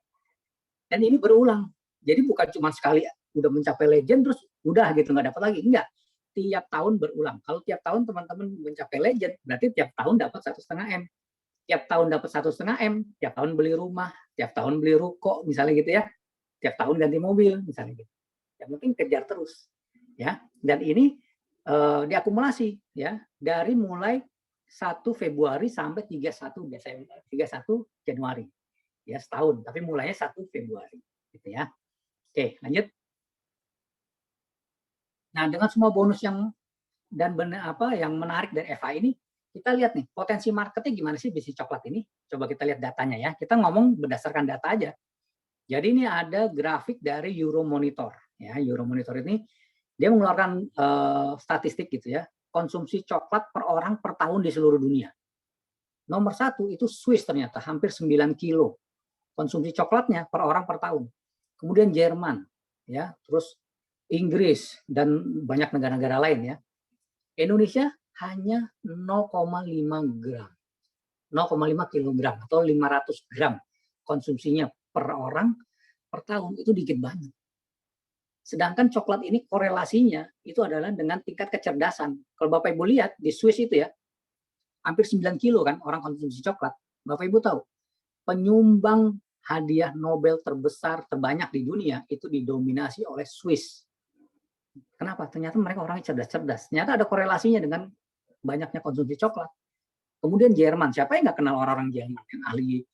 Dan ini berulang. Jadi bukan cuma sekali udah mencapai legend terus udah gitu nggak dapat lagi, enggak, tiap tahun berulang. Kalau tiap tahun teman-teman mencapai legend berarti tiap tahun dapat 1,5 M, tiap tahun dapat 1,5 M, tiap tahun beli rumah, tiap tahun beli ruko misalnya gitu ya, tiap tahun ganti mobil misalnya gitu. Yang penting kejar terus ya. Dan ini diakumulasi ya dari mulai 1 Februari sampai 31 Desember, 31 Januari ya, setahun, tapi mulainya 1 Februari gitu ya. Oke, lanjut. Nah, dengan semua bonus yang yang menarik dari FA ini, kita lihat nih potensi marketnya gimana sih bisnis coklat ini. Coba kita lihat datanya ya. Kita ngomong berdasarkan data aja. Jadi ini ada grafik dari Euromonitor. Ya, Euromonitor ini dia mengeluarkan statistik gitu ya. Konsumsi coklat per orang per tahun di seluruh dunia. Nomor 1 itu Swiss ternyata hampir 9 kilo konsumsi coklatnya per orang per tahun. Kemudian Jerman, ya, terus Inggris dan banyak negara-negara lain ya. Indonesia hanya 0,5 gram, 0,5 kilogram atau 500 gram konsumsinya per orang per tahun, itu dikit banget. Sedangkan coklat ini korelasinya itu adalah dengan tingkat kecerdasan. Kalau Bapak Ibu lihat di Swiss itu ya, hampir 9 kilo kan orang konsumsi coklat. Bapak Ibu tahu, penyumbang hadiah Nobel terbesar terbanyak di dunia itu didominasi oleh Swiss. Kenapa? Ternyata mereka orangnya cerdas-cerdas. Ternyata ada korelasinya dengan banyaknya konsumsi coklat. Kemudian Jerman, siapa yang nggak kenal orang-orang Jerman yang ahli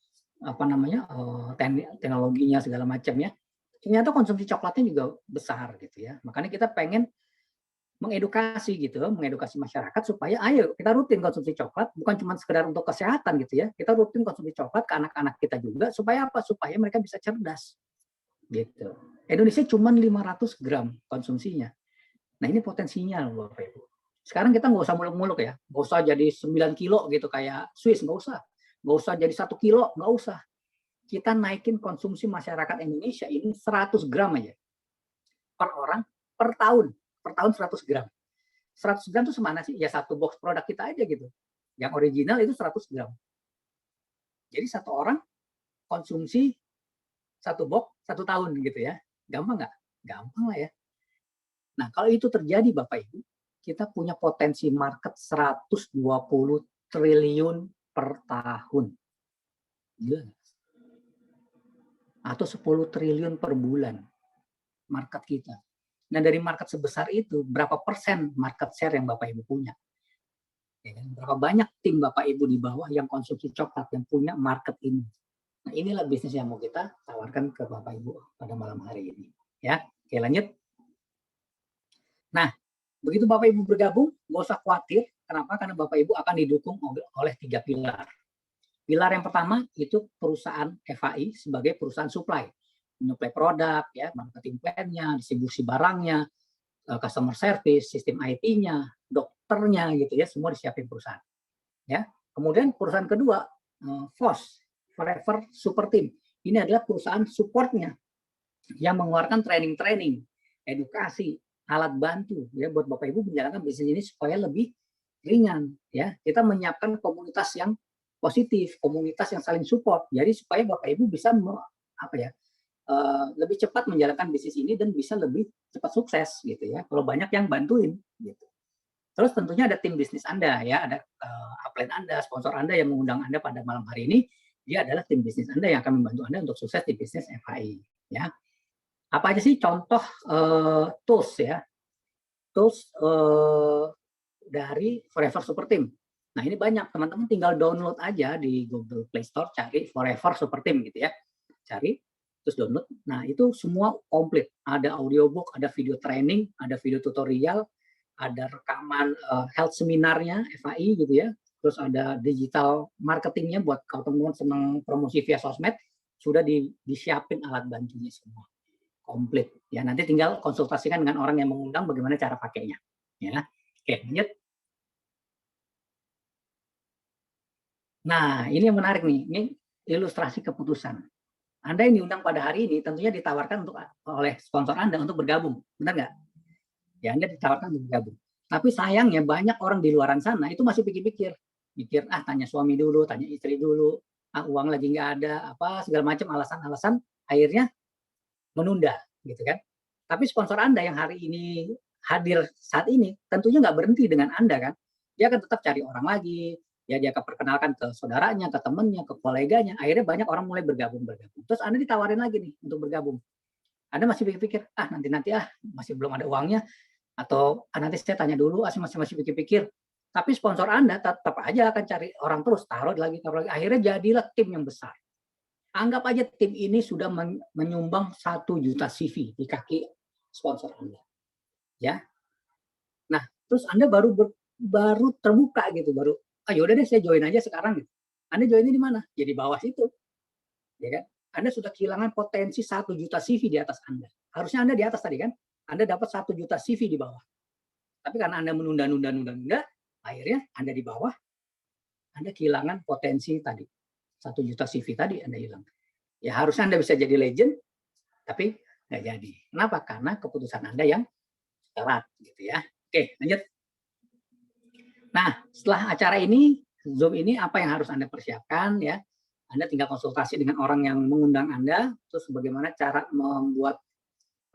teknologinya segala macam ya. Ternyata konsumsi coklatnya juga besar gitu ya. Makanya kita pengen mengedukasi gitu, mengedukasi masyarakat supaya ayo kita rutin konsumsi coklat, bukan cuma sekedar untuk kesehatan gitu ya. Kita rutin konsumsi coklat ke anak-anak kita juga supaya apa? Supaya mereka bisa cerdas. Gitu. Indonesia cuma 500 gram konsumsinya. Nah, ini potensinya loh Bapak Ibu. Sekarang kita nggak usah muluk-muluk ya. Nggak usah jadi 9 kilo gitu kayak Swiss, nggak usah. Nggak usah jadi 1 kilo, nggak usah. Kita naikin konsumsi masyarakat Indonesia ini 100 gram aja. Per orang, per tahun. Per tahun 100 gram. 100 gram itu semana sih? Ya satu box produk kita aja gitu. Yang original itu 100 gram. Jadi satu orang konsumsi satu box 1 tahun gitu ya. Gampang nggak? Gampang lah ya. Nah, kalau itu terjadi Bapak Ibu, kita punya potensi market 120 triliun per tahun. Gila. Atau 10 triliun per bulan market kita. Nah, dari market sebesar itu, berapa persen market share yang Bapak Ibu punya? Ya, berapa banyak tim Bapak Ibu di bawah yang konsumsi coklat, yang punya market ini? Nah, inilah bisnis yang mau kita tawarkan ke Bapak Ibu pada malam hari ini. Ya, oke lanjut. Nah, begitu Bapak Ibu bergabung, nggak usah khawatir. Kenapa? Karena Bapak Ibu akan didukung oleh 3 pilar. Pilar yang pertama itu perusahaan FAI sebagai perusahaan supply. Menyuplai produk, ya, marketing plan-nya, distribusi barangnya, customer service, sistem IT-nya, dokternya, gitu ya, semua disiapin perusahaan. Ya. Kemudian perusahaan kedua, FOS, Forever Super Team. Ini adalah perusahaan supportnya yang mengeluarkan training-training, edukasi, alat bantu ya buat Bapak Ibu menjalankan bisnis ini supaya lebih ringan ya. Kita menyiapkan komunitas yang positif, komunitas yang saling support. Jadi supaya Bapak Ibu bisa lebih cepat menjalankan bisnis ini dan bisa lebih cepat sukses gitu ya. Kalau banyak yang bantuin gitu. Terus tentunya ada tim bisnis Anda ya, ada upline Anda, sponsor Anda yang mengundang Anda pada malam hari ini. Dia adalah tim bisnis Anda yang akan membantu Anda untuk sukses di bisnis FAI ya. Apa aja sih contoh tools ya? Tools dari Forever Super Team. Nah, ini banyak, teman-teman tinggal download aja di Google Play Store, cari Forever Super Team gitu ya. Cari, terus download. Nah, itu semua komplit. Ada audiobook, ada video training, ada video tutorial, ada rekaman health seminarnya, FAI gitu ya. Terus ada digital marketingnya buat kalau teman-teman senang promosi via sosmed, sudah disiapin alat bantunya semua. Komplit. Ya, nanti tinggal konsultasikan dengan orang yang mengundang bagaimana cara pakainya. Ya. Oke, lanjut. Nah, ini yang menarik nih. Ini ilustrasi keputusan. Anda yang diundang pada hari ini tentunya ditawarkan oleh sponsor Anda untuk bergabung. Benar nggak? Ya, Anda ditawarkan untuk bergabung. Tapi sayangnya banyak orang di luaran sana itu masih pikir-pikir. Mikir, tanya suami dulu, tanya istri dulu, uang lagi nggak ada, apa segala macam alasan-alasan, akhirnya menunda, gitu kan? Tapi sponsor Anda yang hari ini hadir saat ini tentunya nggak berhenti dengan Anda kan? Dia akan tetap cari orang lagi, ya dia akan perkenalkan ke saudaranya, ke temannya, ke koleganya. Akhirnya banyak orang mulai bergabung. Terus Anda ditawarin lagi nih untuk bergabung. Anda masih pikir-pikir, nanti masih belum ada uangnya, atau nanti saya tanya dulu, masih pikir-pikir. Tapi sponsor Anda tetap aja akan cari orang terus, taruh lagi. Akhirnya jadilah tim yang besar. Anggap aja tim ini sudah menyumbang 1 juta CV di kaki sponsor Anda. Ya. Nah, terus Anda baru terbuka gitu, yaudah deh saya join aja sekarang gitu. Anda joinnya di mana? Ya di bawah situ. Ya kan? Anda sudah kehilangan potensi 1 juta CV di atas Anda. Harusnya Anda di atas tadi kan? Anda dapat 1 juta CV di bawah. Tapi karena Anda menunda, akhirnya Anda di bawah, Anda kehilangan potensi tadi. 1 juta CV tadi Anda hilang. Ya harusnya Anda bisa jadi legend, tapi nggak jadi. Kenapa? Karena keputusan Anda yang telat, gitu ya. Oke, lanjut. Nah, setelah acara ini, Zoom ini apa yang harus Anda persiapkan ya? Anda tinggal konsultasi dengan orang yang mengundang Anda, terus bagaimana cara membuat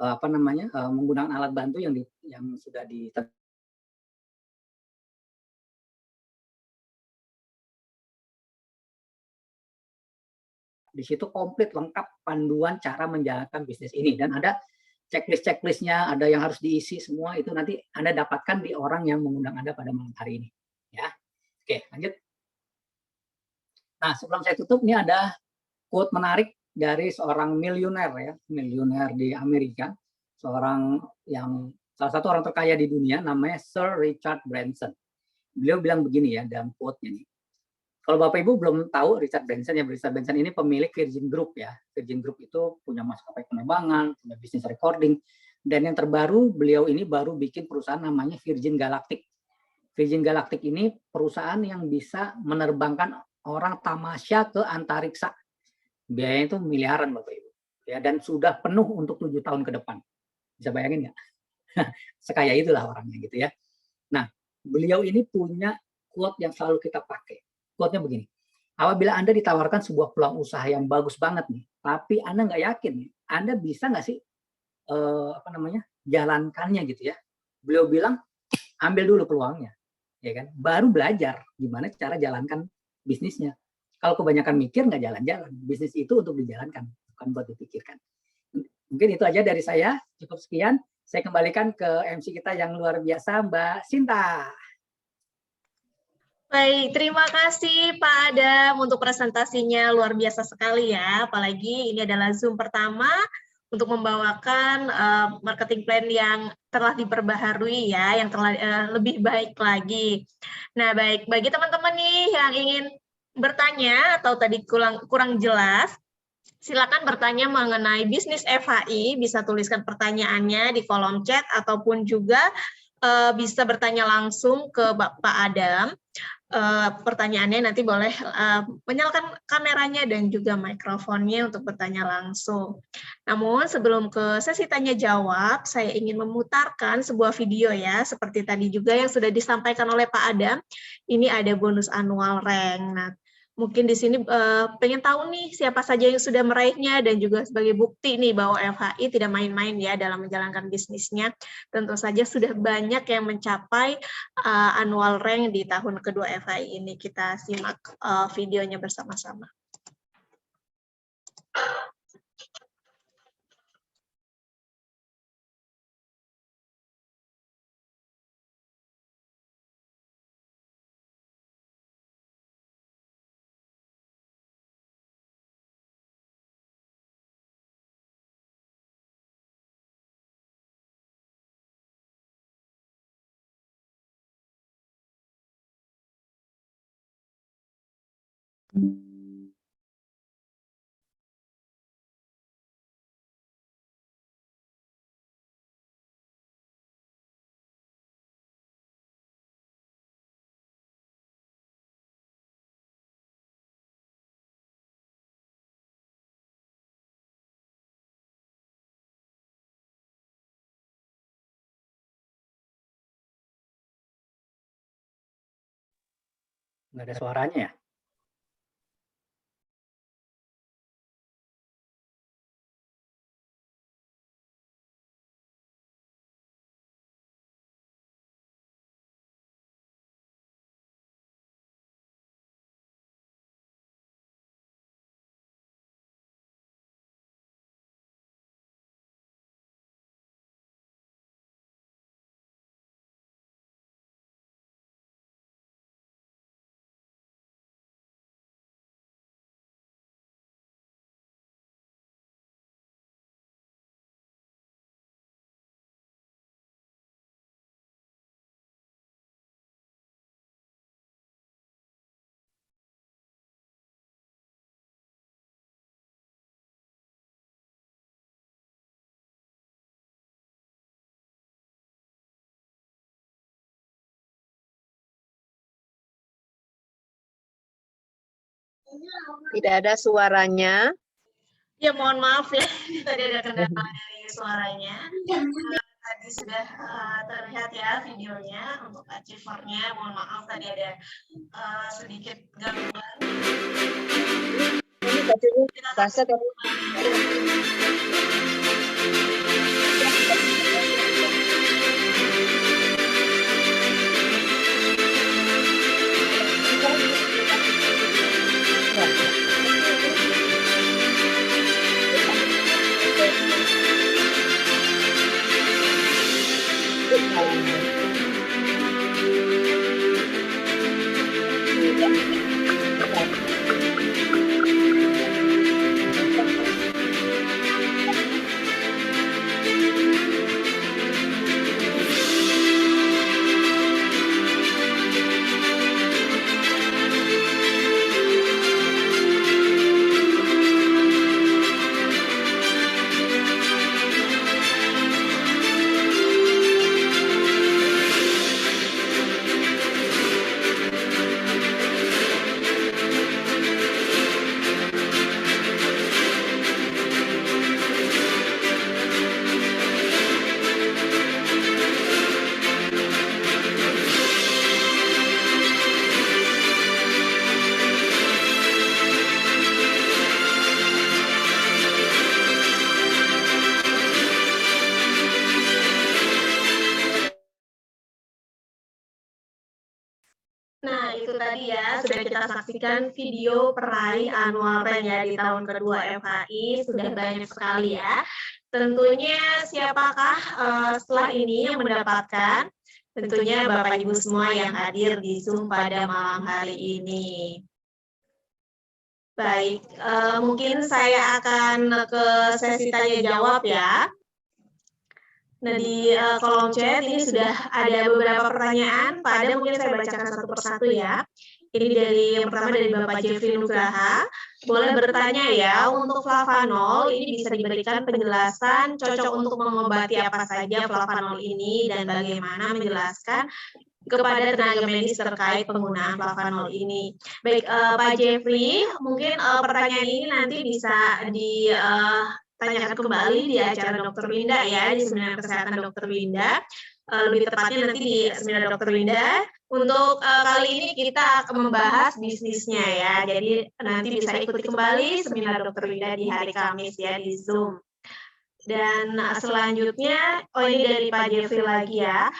menggunakan alat bantu yang sudah di situ komplit lengkap panduan cara menjalankan bisnis ini, dan ada checklistnya, ada yang harus diisi semua, itu nanti Anda dapatkan di orang yang mengundang Anda pada malam hari ini. Ya, oke, lanjut. Nah, sebelum saya tutup, ini ada quote menarik dari seorang miliuner di Amerika, salah satu orang terkaya di dunia, namanya Sir Richard Branson. Beliau bilang begini ya dalam quote-nya nih. Kalau Bapak Ibu belum tahu Richard Branson ini pemilik Virgin Group ya. Virgin Group itu punya maskapai penerbangan, punya bisnis recording, dan yang terbaru beliau ini baru bikin perusahaan namanya Virgin Galactic. Virgin Galactic ini perusahaan yang bisa menerbangkan orang tamasya ke antariksa. Biayanya itu miliaran Bapak Ibu. Ya, dan sudah penuh untuk 7 tahun ke depan. Bisa bayangin nggak? Sekaya itulah orangnya gitu ya. Nah, beliau ini punya quote yang selalu kita pakai. Quote-nya begini, apabila Anda ditawarkan sebuah peluang usaha yang bagus banget nih, tapi Anda nggak yakin, Anda bisa nggak sih jalankannya gitu ya. Beliau bilang, ambil dulu peluangnya, ya kan? Baru belajar gimana cara jalankan bisnisnya. Kalau kebanyakan mikir nggak jalan-jalan. Bisnis itu untuk dijalankan, bukan buat dipikirkan. Mungkin itu aja dari saya. Cukup sekian. Saya kembalikan ke MC kita yang luar biasa, Mbak Sinta. Baik, terima kasih Pak Adam untuk presentasinya, luar biasa sekali ya. Apalagi ini adalah Zoom pertama untuk membawakan marketing plan yang telah diperbaharui ya, yang telah lebih baik lagi. Nah, baik, bagi teman-teman nih yang ingin bertanya atau tadi kurang jelas, silakan bertanya mengenai bisnis FHI, bisa tuliskan pertanyaannya di kolom chat ataupun juga bisa bertanya langsung ke Pak Adam. Pertanyaannya nanti boleh menyalakan kameranya dan juga mikrofonnya untuk bertanya langsung. Namun sebelum ke sesi tanya jawab, saya ingin memutarkan sebuah video ya, seperti tadi juga yang sudah disampaikan oleh Pak Adam. Ini ada bonus annual rank. Nah, mungkin di sini pengen tahu nih siapa saja yang sudah meraihnya, dan juga sebagai bukti nih bahwa FHI tidak main-main ya dalam menjalankan bisnisnya. Tentu saja sudah banyak yang mencapai annual rank di tahun kedua FHI ini. Kita simak videonya bersama-sama. Nggak ada suaranya ya? Tidak ada suaranya. Ya, mohon maaf ya, tadi ada kendala dari suaranya. Tadi sudah terlihat ya videonya untuk achiever-nya. Mohon maaf tadi ada sedikit gangguan. Ini bajunya basah kan? Nah, itu tadi ya, sudah kita saksikan video peraih annual rank ya di tahun kedua FHI, sudah banyak sekali ya. Tentunya siapakah setelah ini yang mendapatkan? Tentunya Bapak Ibu semua yang hadir di Zoom pada malam hari ini. Baik, mungkin saya akan ke sesi tanya jawab ya. Nah, di kolom chat ini sudah ada beberapa pertanyaan. Pak Adam, mungkin saya bacakan satu persatu ya. Ini dari yang pertama dari Bapak Jeffrey Nugraha. Boleh bertanya ya, untuk flavanol ini bisa diberikan penjelasan cocok untuk mengobati apa saja flavanol ini dan bagaimana menjelaskan kepada tenaga medis terkait penggunaan flavanol ini. Baik, Pak Jeffrey, mungkin pertanyaan ini nanti bisa tanyakan kembali di acara Dr. Winda ya, di Seminar Kesehatan Dr. Winda. Lebih tepatnya nanti di Seminar Dr. Winda. Untuk kali ini kita akan membahas bisnisnya ya, jadi nanti bisa ikuti kembali Seminar Dr. Winda di hari Kamis ya, di Zoom. Dan selanjutnya, ini dari Pak Jeffrey lagi ya.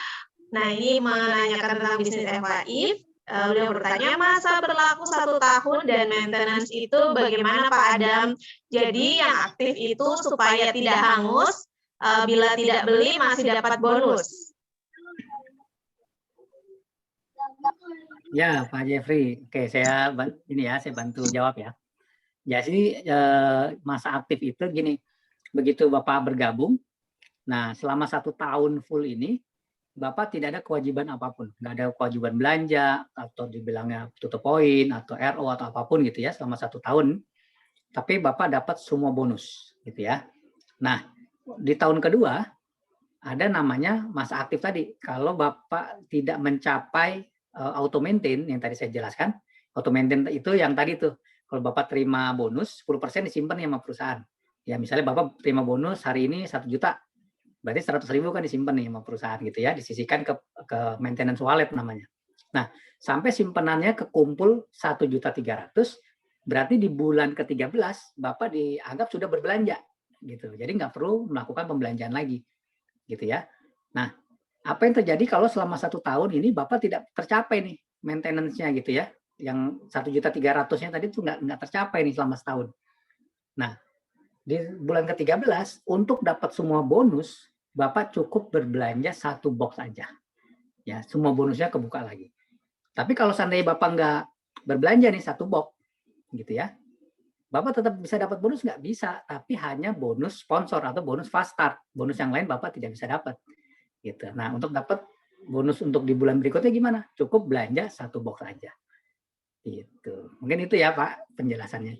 Nah, ini menanyakan tentang bisnis FHI. Beliau bertanya, masa berlaku 1 tahun dan maintenance itu bagaimana Pak Adam? Jadi yang aktif itu supaya tidak hangus, bila tidak beli masih dapat bonus. Ya, Pak Jeffrey. Oke, saya bantu jawab ya. Jadi masa aktif itu gini, begitu Bapak bergabung, nah selama 1 tahun full ini, Bapak tidak ada kewajiban apapun, nggak ada kewajiban belanja atau dibilangnya tutup poin atau RO atau apapun gitu ya selama 1 tahun. Tapi Bapak dapat semua bonus gitu ya. Nah, di tahun kedua ada namanya masa aktif tadi. Kalau Bapak tidak mencapai auto maintain yang tadi saya jelaskan, auto maintain itu yang tadi tuh. Kalau Bapak terima bonus 10% disimpan sama perusahaan. Ya misalnya Bapak terima bonus hari ini 1 juta. Berarti 100.000 kan disimpan nih sama perusahaan gitu ya, disisihkan ke maintenance wallet namanya. Nah, sampai simpenannya kekumpul 1.300.000, berarti di bulan ke-13 Bapak dianggap sudah berbelanja gitu. Jadi nggak perlu melakukan pembelanjaan lagi gitu ya. Nah, apa yang terjadi kalau selama 1 tahun ini Bapak tidak tercapai nih maintenance-nya gitu ya, yang 1.300.000-nya tadi tuh nggak tercapai nih selama setahun. Nah, di bulan ke-13 untuk dapat semua bonus Bapak cukup berbelanja 1 box aja. Ya, semua bonusnya kebuka lagi. Tapi kalau seandainya Bapak nggak berbelanja nih 1 box, gitu ya, Bapak tetap bisa dapat bonus nggak? Bisa, tapi hanya bonus sponsor atau bonus fast start. Bonus yang lain Bapak tidak bisa dapat. Gitu. Nah, untuk dapat bonus untuk di bulan berikutnya gimana? Cukup belanja 1 box aja. Gitu. Mungkin itu ya Pak penjelasannya.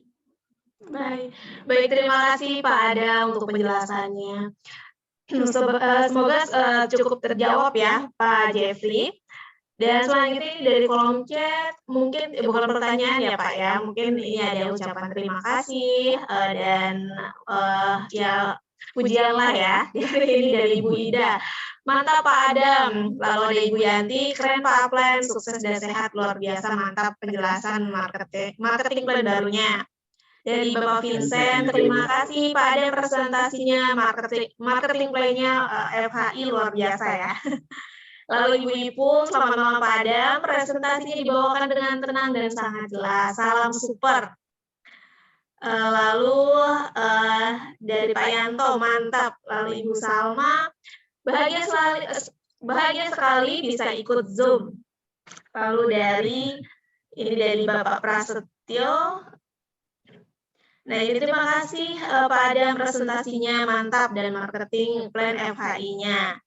Baik, terima kasih Pak Adam untuk penjelasannya. Semoga cukup terjawab ya Pak Jeffrey. Dan selanjutnya dari kolom chat, mungkin bukan pertanyaan ya Pak ya, mungkin ini ada ucapan terima kasih dan ya pujian lah ya. Ini dari Ibu Ida. Mantap Pak Adam. Lalu ada Ibu Yanti, keren Pak Plan, sukses dan sehat, luar biasa, mantap penjelasan marketing plan barunya. Dari Bapak Vincent, terima kasih Pak Adam presentasinya, marketing plan-nya FHI luar biasa ya. Lalu Ibu Ipung, selamat malam Pak Adam, presentasinya dibawakan dengan tenang dan sangat jelas, salam super. Lalu dari Pak Yanto, mantap. Lalu Ibu Salma, bahagia sekali bisa ikut Zoom. Lalu dari Bapak Prasetyo, nah, ini terima kasih Pak Adam presentasinya mantap dan marketing plan FHI-nya.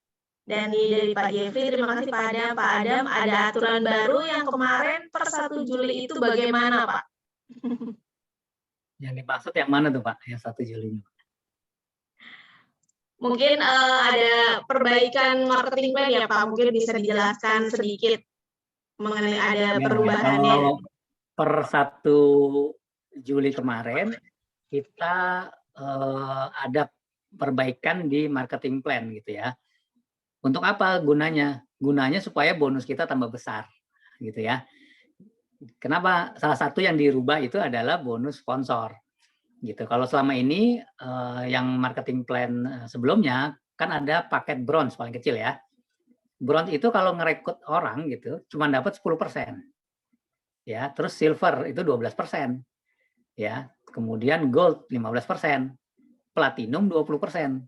Dan dari Pak Jeffrey, terima kasih Pak Adam. Pak Adam, ada aturan baru yang kemarin per 1 Juli itu bagaimana Pak? Yang dimaksud yang mana tuh Pak? Yang 1 Juli? Mungkin ada perbaikan marketing plan ya Pak, mungkin bisa dijelaskan sedikit mengenai ada perubahannya. Kalau per 1 Juli kemarin kita ada perbaikan di marketing plan gitu ya. Untuk apa gunanya? Gunanya supaya bonus kita tambah besar gitu ya. Kenapa? Salah satu yang dirubah itu adalah bonus sponsor gitu. Kalau selama ini yang marketing plan sebelumnya kan ada paket bronze paling kecil ya. Bronze itu kalau ngerekrut orang gitu cuma dapat 10%. Ya, terus silver itu 12%. Ya, kemudian gold 15%, platinum 20%.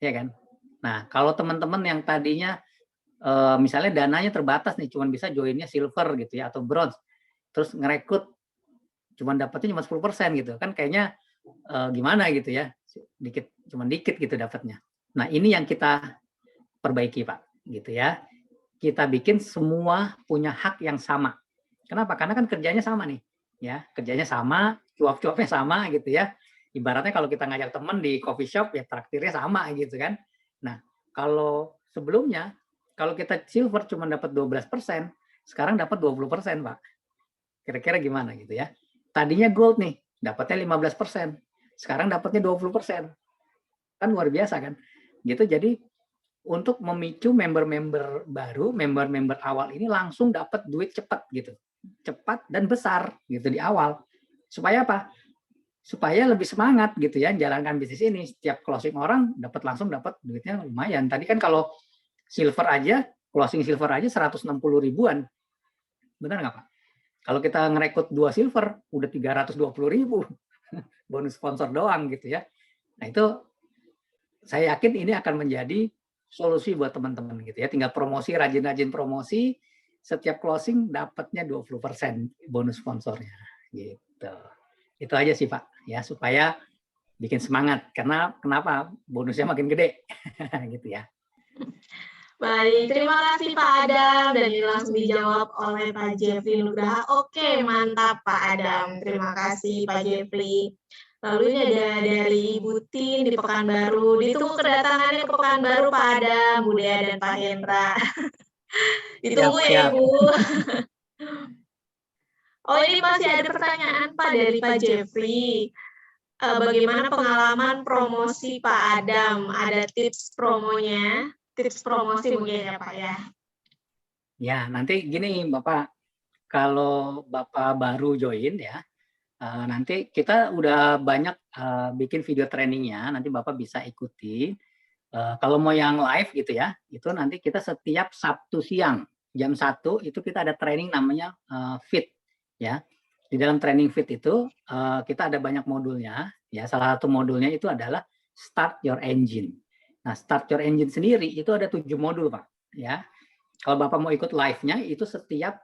Ya kan? Nah, kalau teman-teman yang tadinya misalnya dananya terbatas nih, cuma bisa joinnya silver gitu ya atau bronze. Terus ngerekrut cuma dapatnya cuma 10% gitu. Kan kayaknya gimana gitu ya. Cuma dikit gitu dapatnya. Nah, ini yang kita perbaiki, Pak, gitu ya. Kita bikin semua punya hak yang sama. Kenapa? Karena kan kerjanya sama nih, ya. Kerjanya sama, cuap-cuapnya sama gitu ya. Ibaratnya kalau kita ngajak teman di coffee shop ya traktirnya sama gitu kan. Nah, kalau sebelumnya kalau kita silver cuma dapat 12%, sekarang dapat 20%, Pak. Kira-kira gimana gitu ya. Tadinya gold nih, dapatnya 15%. Sekarang dapatnya 20%. Kan luar biasa kan? Gitu. Jadi untuk memicu member-member baru, member-member awal ini langsung dapat duit cepat gitu. Cepat dan besar gitu di awal. Supaya apa? Supaya lebih semangat gitu ya jalankan bisnis ini. Setiap closing orang langsung dapat duitnya lumayan. Tadi kan kalau silver aja, closing silver aja 160 ribuan. Benar nggak Pak? Kalau kita ngerekrut 2 silver, udah 320 ribu. Bonus sponsor doang gitu ya. Nah itu saya yakin ini akan menjadi solusi buat teman-teman gitu ya. Tinggal promosi, rajin-rajin promosi, setiap closing dapatnya 20% bonus sponsornya gitu. Itu aja sih Pak ya, supaya bikin semangat. Karena kenapa? Bonusnya makin gede gitu ya. Baik, terima kasih Pak Adam, dan ini langsung dijawab oleh Pak Jeffrey Nugraha. Oke, mantap Pak Adam. Terima kasih Pak Jeffrey. Lalu ini ada dari Ibu Tin di Pekanbaru. Ditunggu kedatangannya ke Pekanbaru Pak Adam, Bu Dea dan Pak Hendra. Ditunggu ya Siap. Ibu. Oh, ini masih ada pertanyaan Pak dari Pak Jeffrey. Bagaimana pengalaman promosi Pak Adam? Ada tips promonya? Tips promosi mungkin ya Pak ya? Ya, nanti gini Bapak, kalau Bapak baru join ya, nanti kita udah banyak bikin video trainingnya, nanti Bapak bisa ikuti. Kalau mau yang live gitu ya, itu nanti kita setiap Sabtu siang, jam 1, itu kita ada training namanya FIT. Ya. Di dalam training FIT itu, kita ada banyak modulnya. Ya, salah satu modulnya itu adalah Start Your Engine. Nah, Start Your Engine sendiri itu ada 7 modul, Pak. Ya. Kalau Bapak mau ikut live-nya, itu setiap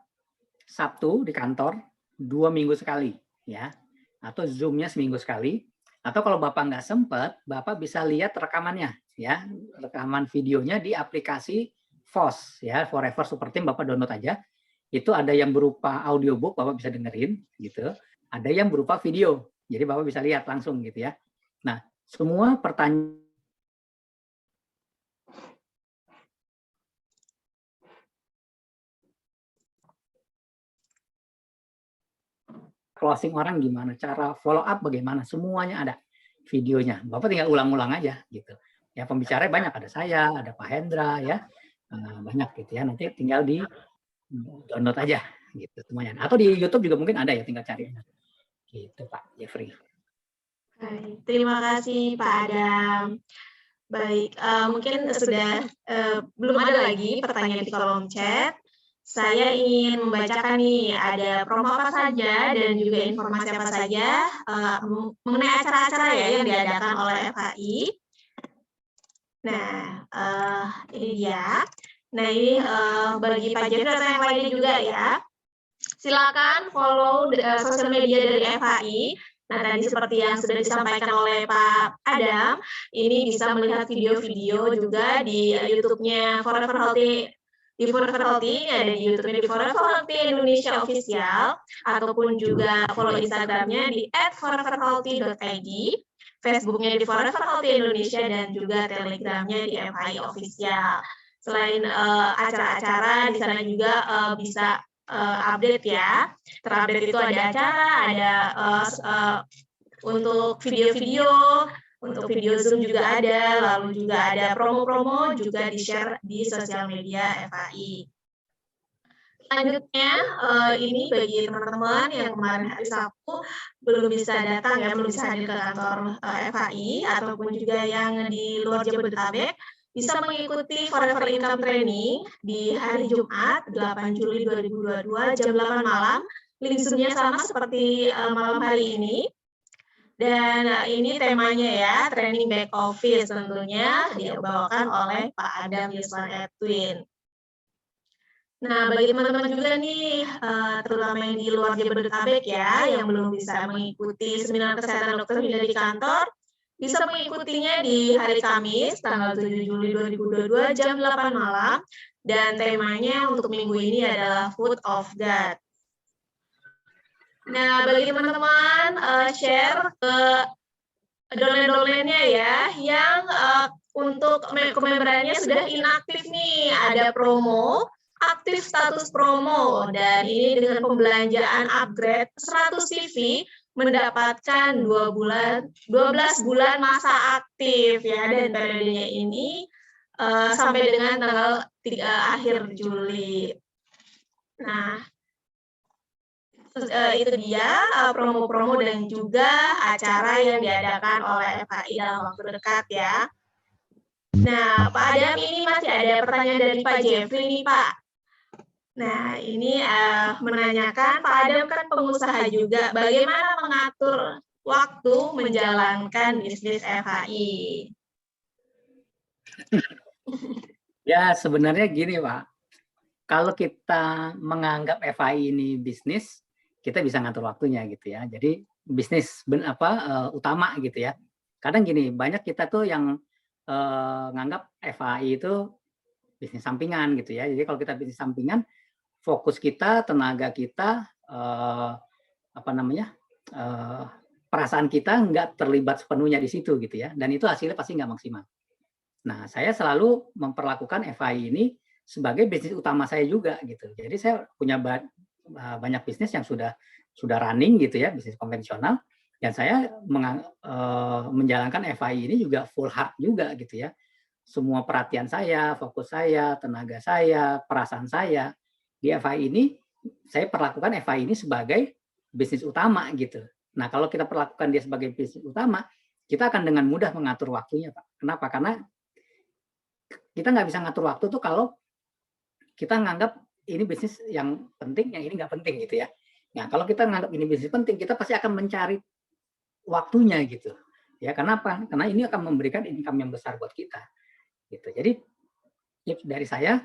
Sabtu di kantor, 2 minggu sekali. Ya. Atau Zoom-nya seminggu sekali. Atau kalau Bapak nggak sempat, Bapak bisa lihat rekamannya. Ya, rekaman videonya di aplikasi FOS. Ya, Forever Super Team, Bapak download aja. Itu ada yang berupa audiobook, Bapak bisa dengerin. Gitu. Ada yang berupa video. Jadi Bapak bisa lihat langsung gitu ya. Nah, semua pertanyaan closing orang gimana, cara follow up bagaimana, semuanya ada videonya. Bapak tinggal ulang-ulang aja gitu. Ya pembicaranya banyak, ada saya, ada Pak Hendra ya, banyak gitu ya. Nanti tinggal di download aja gitu semuanya. Atau di YouTube juga mungkin ada ya, tinggal cari. Gitu Pak Jeffrey. Baik, terima kasih Pak Adam. Baik, mungkin sudah belum ada lagi pertanyaan di kolom chat. Saya ingin membacakan nih, ada promo apa saja dan juga informasi apa saja mengenai acara-acara ya yang diadakan oleh FHI. Nah, ini dia. Nah, ini bagi Pak Jeffrey atau yang lainnya juga ya. Silakan follow sosial media dari FHI. Nah, tadi seperti yang sudah disampaikan oleh Pak Adam, ini bisa melihat video-video juga di YouTube-nya Forever Healthy. Di Forever Healthy, ada di YouTube-nya di Forever Healthy Indonesia Official, ataupun juga follow Instagram-nya di @foreverhealthy.id, Facebook-nya di Forever Healthy Indonesia, dan juga Telegram-nya di FHI Official. Selain acara-acara, di sana juga bisa update ya. Terupdate itu ada acara, ada untuk video-video, untuk video Zoom juga ada, lalu juga ada promo-promo juga di-share di sosial media FHI. Selanjutnya, ini bagi teman-teman yang kemarin hari Sabtu belum bisa datang ya, belum bisa hadir ke kantor FHI, ataupun juga yang di luar Jabodetabek, bisa mengikuti Forever Income Training di hari Jumat 8 Juli 2022 jam 8 malam. Link Zoom-nya sama seperti malam hari ini. Dan ini temanya ya, training back office tentunya dibawakan oleh Pak Adam Yuswan Edwin. Nah, bagi teman-teman juga nih, terutama yang di luar Jabodetabek ya, yang belum bisa mengikuti seminar kesehatan dokter hingga di kantor, bisa mengikutinya di hari Kamis, tanggal 7 Juli 2022, jam 8 malam, dan temanya untuk minggu ini adalah Food of God. Nah, bagi teman-teman, share ke downline-downline-nya ya, yang untuk kememberannya sudah inaktif nih, ada promo, aktif status promo, dan ini dengan pembelanjaan upgrade 100 CV mendapatkan 12 bulan masa aktif ya, dan periodenya ini sampai dengan tanggal 3 akhir Juli. Nah, itu dia promo-promo dan juga acara yang diadakan oleh FHI dalam waktu dekat ya. Nah, Pak Adam, ini masih ada pertanyaan dari Pak Jeffrey nih Pak. Nah, ini menanyakan, Pak Adam kan pengusaha juga, bagaimana mengatur waktu menjalankan bisnis FHI? Ya, sebenarnya gini, Pak. Kalau kita menganggap FHI ini bisnis, kita bisa ngatur waktunya gitu ya. Jadi bisnis utama gitu ya. Kadang gini, banyak kita tuh yang nganggap FHI itu bisnis sampingan gitu ya. Jadi kalau kita bisnis sampingan, fokus kita, tenaga kita, perasaan kita nggak terlibat sepenuhnya di situ gitu ya. Dan itu hasilnya pasti nggak maksimal. Nah, saya selalu memperlakukan FI ini sebagai bisnis utama saya juga gitu. Jadi saya punya banyak bisnis yang sudah running gitu ya, bisnis konvensional. Dan saya menjalankan FI ini juga full heart juga gitu ya. Semua perhatian saya, fokus saya, tenaga saya, perasaan saya di FI ini, saya perlakukan FI ini sebagai bisnis utama gitu. Nah, kalau kita perlakukan dia sebagai bisnis utama, kita akan dengan mudah mengatur waktunya, Pak. Kenapa? Karena kita nggak bisa ngatur waktu tuh kalau kita nganggap ini bisnis yang penting, yang ini nggak penting gitu ya. Nah, kalau kita nganggap ini bisnis penting, kita pasti akan mencari waktunya gitu. Ya, kenapa? Karena ini akan memberikan income yang besar buat kita. Gitu. Jadi tips dari saya,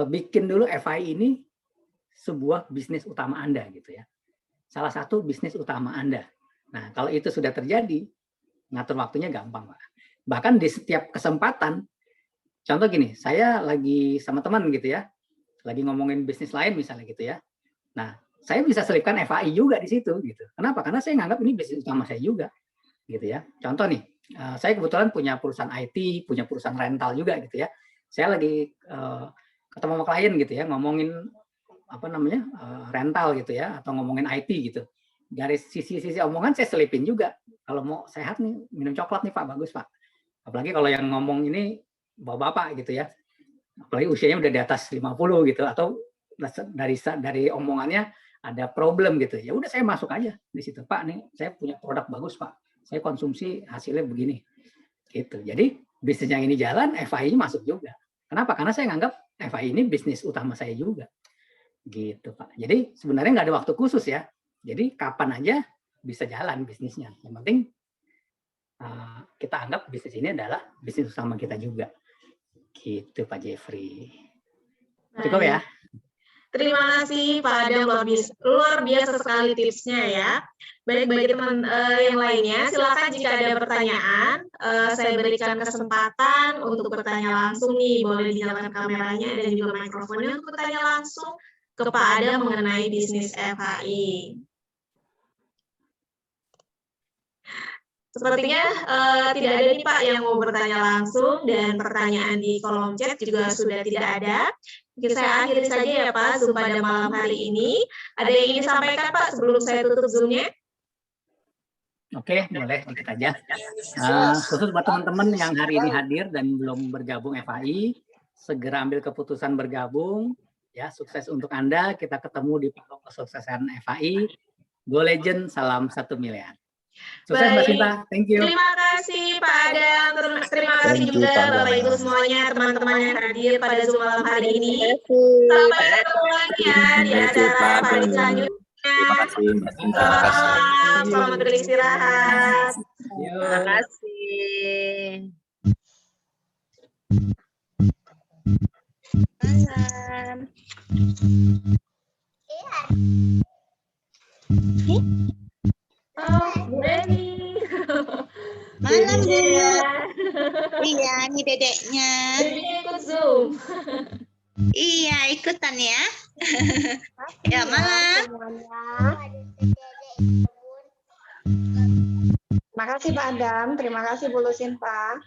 bikin dulu FI ini sebuah bisnis utama Anda gitu ya. Salah satu bisnis utama Anda. Nah, kalau itu sudah terjadi, ngatur waktunya gampang, Pak. Bahkan di setiap kesempatan, contoh gini, saya lagi sama teman gitu ya, lagi ngomongin bisnis lain misalnya gitu ya. Nah, saya bisa selipkan FI juga di situ gitu. Kenapa? Karena saya nganggap ini bisnis utama saya juga, gitu ya. Contoh nih, saya kebetulan punya perusahaan IT, punya perusahaan rental juga gitu ya. Saya lagi ketemu sama klien gitu ya, ngomongin rental gitu ya, atau ngomongin IT gitu. Dari sisi omongan saya selipin juga. Kalau mau sehat nih, minum coklat nih Pak, bagus Pak. Apalagi kalau yang ngomong ini bapak-bapak gitu ya. Apalagi usianya udah di atas 50 gitu, atau dari omongannya ada problem gitu. Ya udah saya masuk aja di situ. Pak, nih saya punya produk bagus Pak. Saya konsumsi hasilnya begini. Gitu. Jadi bisnis yang ini jalan, FI-nya masuk juga. Kenapa? Karena saya nganggap FI ini bisnis utama saya juga. Gitu Pak. Jadi sebenarnya nggak ada waktu khusus ya. Jadi kapan aja bisa jalan bisnisnya. Yang penting kita anggap bisnis ini adalah bisnis utama kita juga. Gitu Pak Jeffrey. Cukup ya? Terima kasih Pak Adam, luar biasa sekali tipsnya ya. Baik, bagi teman yang lainnya, silakan jika ada pertanyaan, saya berikan kesempatan untuk bertanya langsung nih, boleh dinyalakan kameranya dan juga mikrofonnya untuk bertanya langsung ke Pak Adam mengenai bisnis FHI. Sepertinya tidak ada nih Pak yang mau bertanya langsung, dan pertanyaan di kolom chat juga sudah tidak ada. Mungkin saya akhiri saja ya Pak Zoom pada malam hari ini. Ada yang ingin disampaikan Pak sebelum saya tutup Zoom-nya? Oke, boleh dikit aja. Khusus buat teman-teman yang hari ini hadir dan belum bergabung FHI, segera ambil keputusan bergabung. Ya, sukses untuk Anda. Kita ketemu di Panggung Kesuksesan FHI. Go Legend, salam 1 miliar. Sukses Mbak Sinta, thank you. Terima kasih Pak Adam, terima kasih juga Bapak Ibu semuanya, teman-teman yang hadir pada Zoom malam hari ini. Sampai ketemu lagi ya di acara hari selanjutnya. Terima kasih Mbak Sinta. Selamat beristirahat. Terima kasih. Malam. Oh, Bu Reni. Malam Bu. Iya, ini dedeknya. Dedeknya ikut Zoom. Iya, ikutan ya. Ya, malam. Terima kasih Pak Adam, terima kasih Bu Lusin Pak.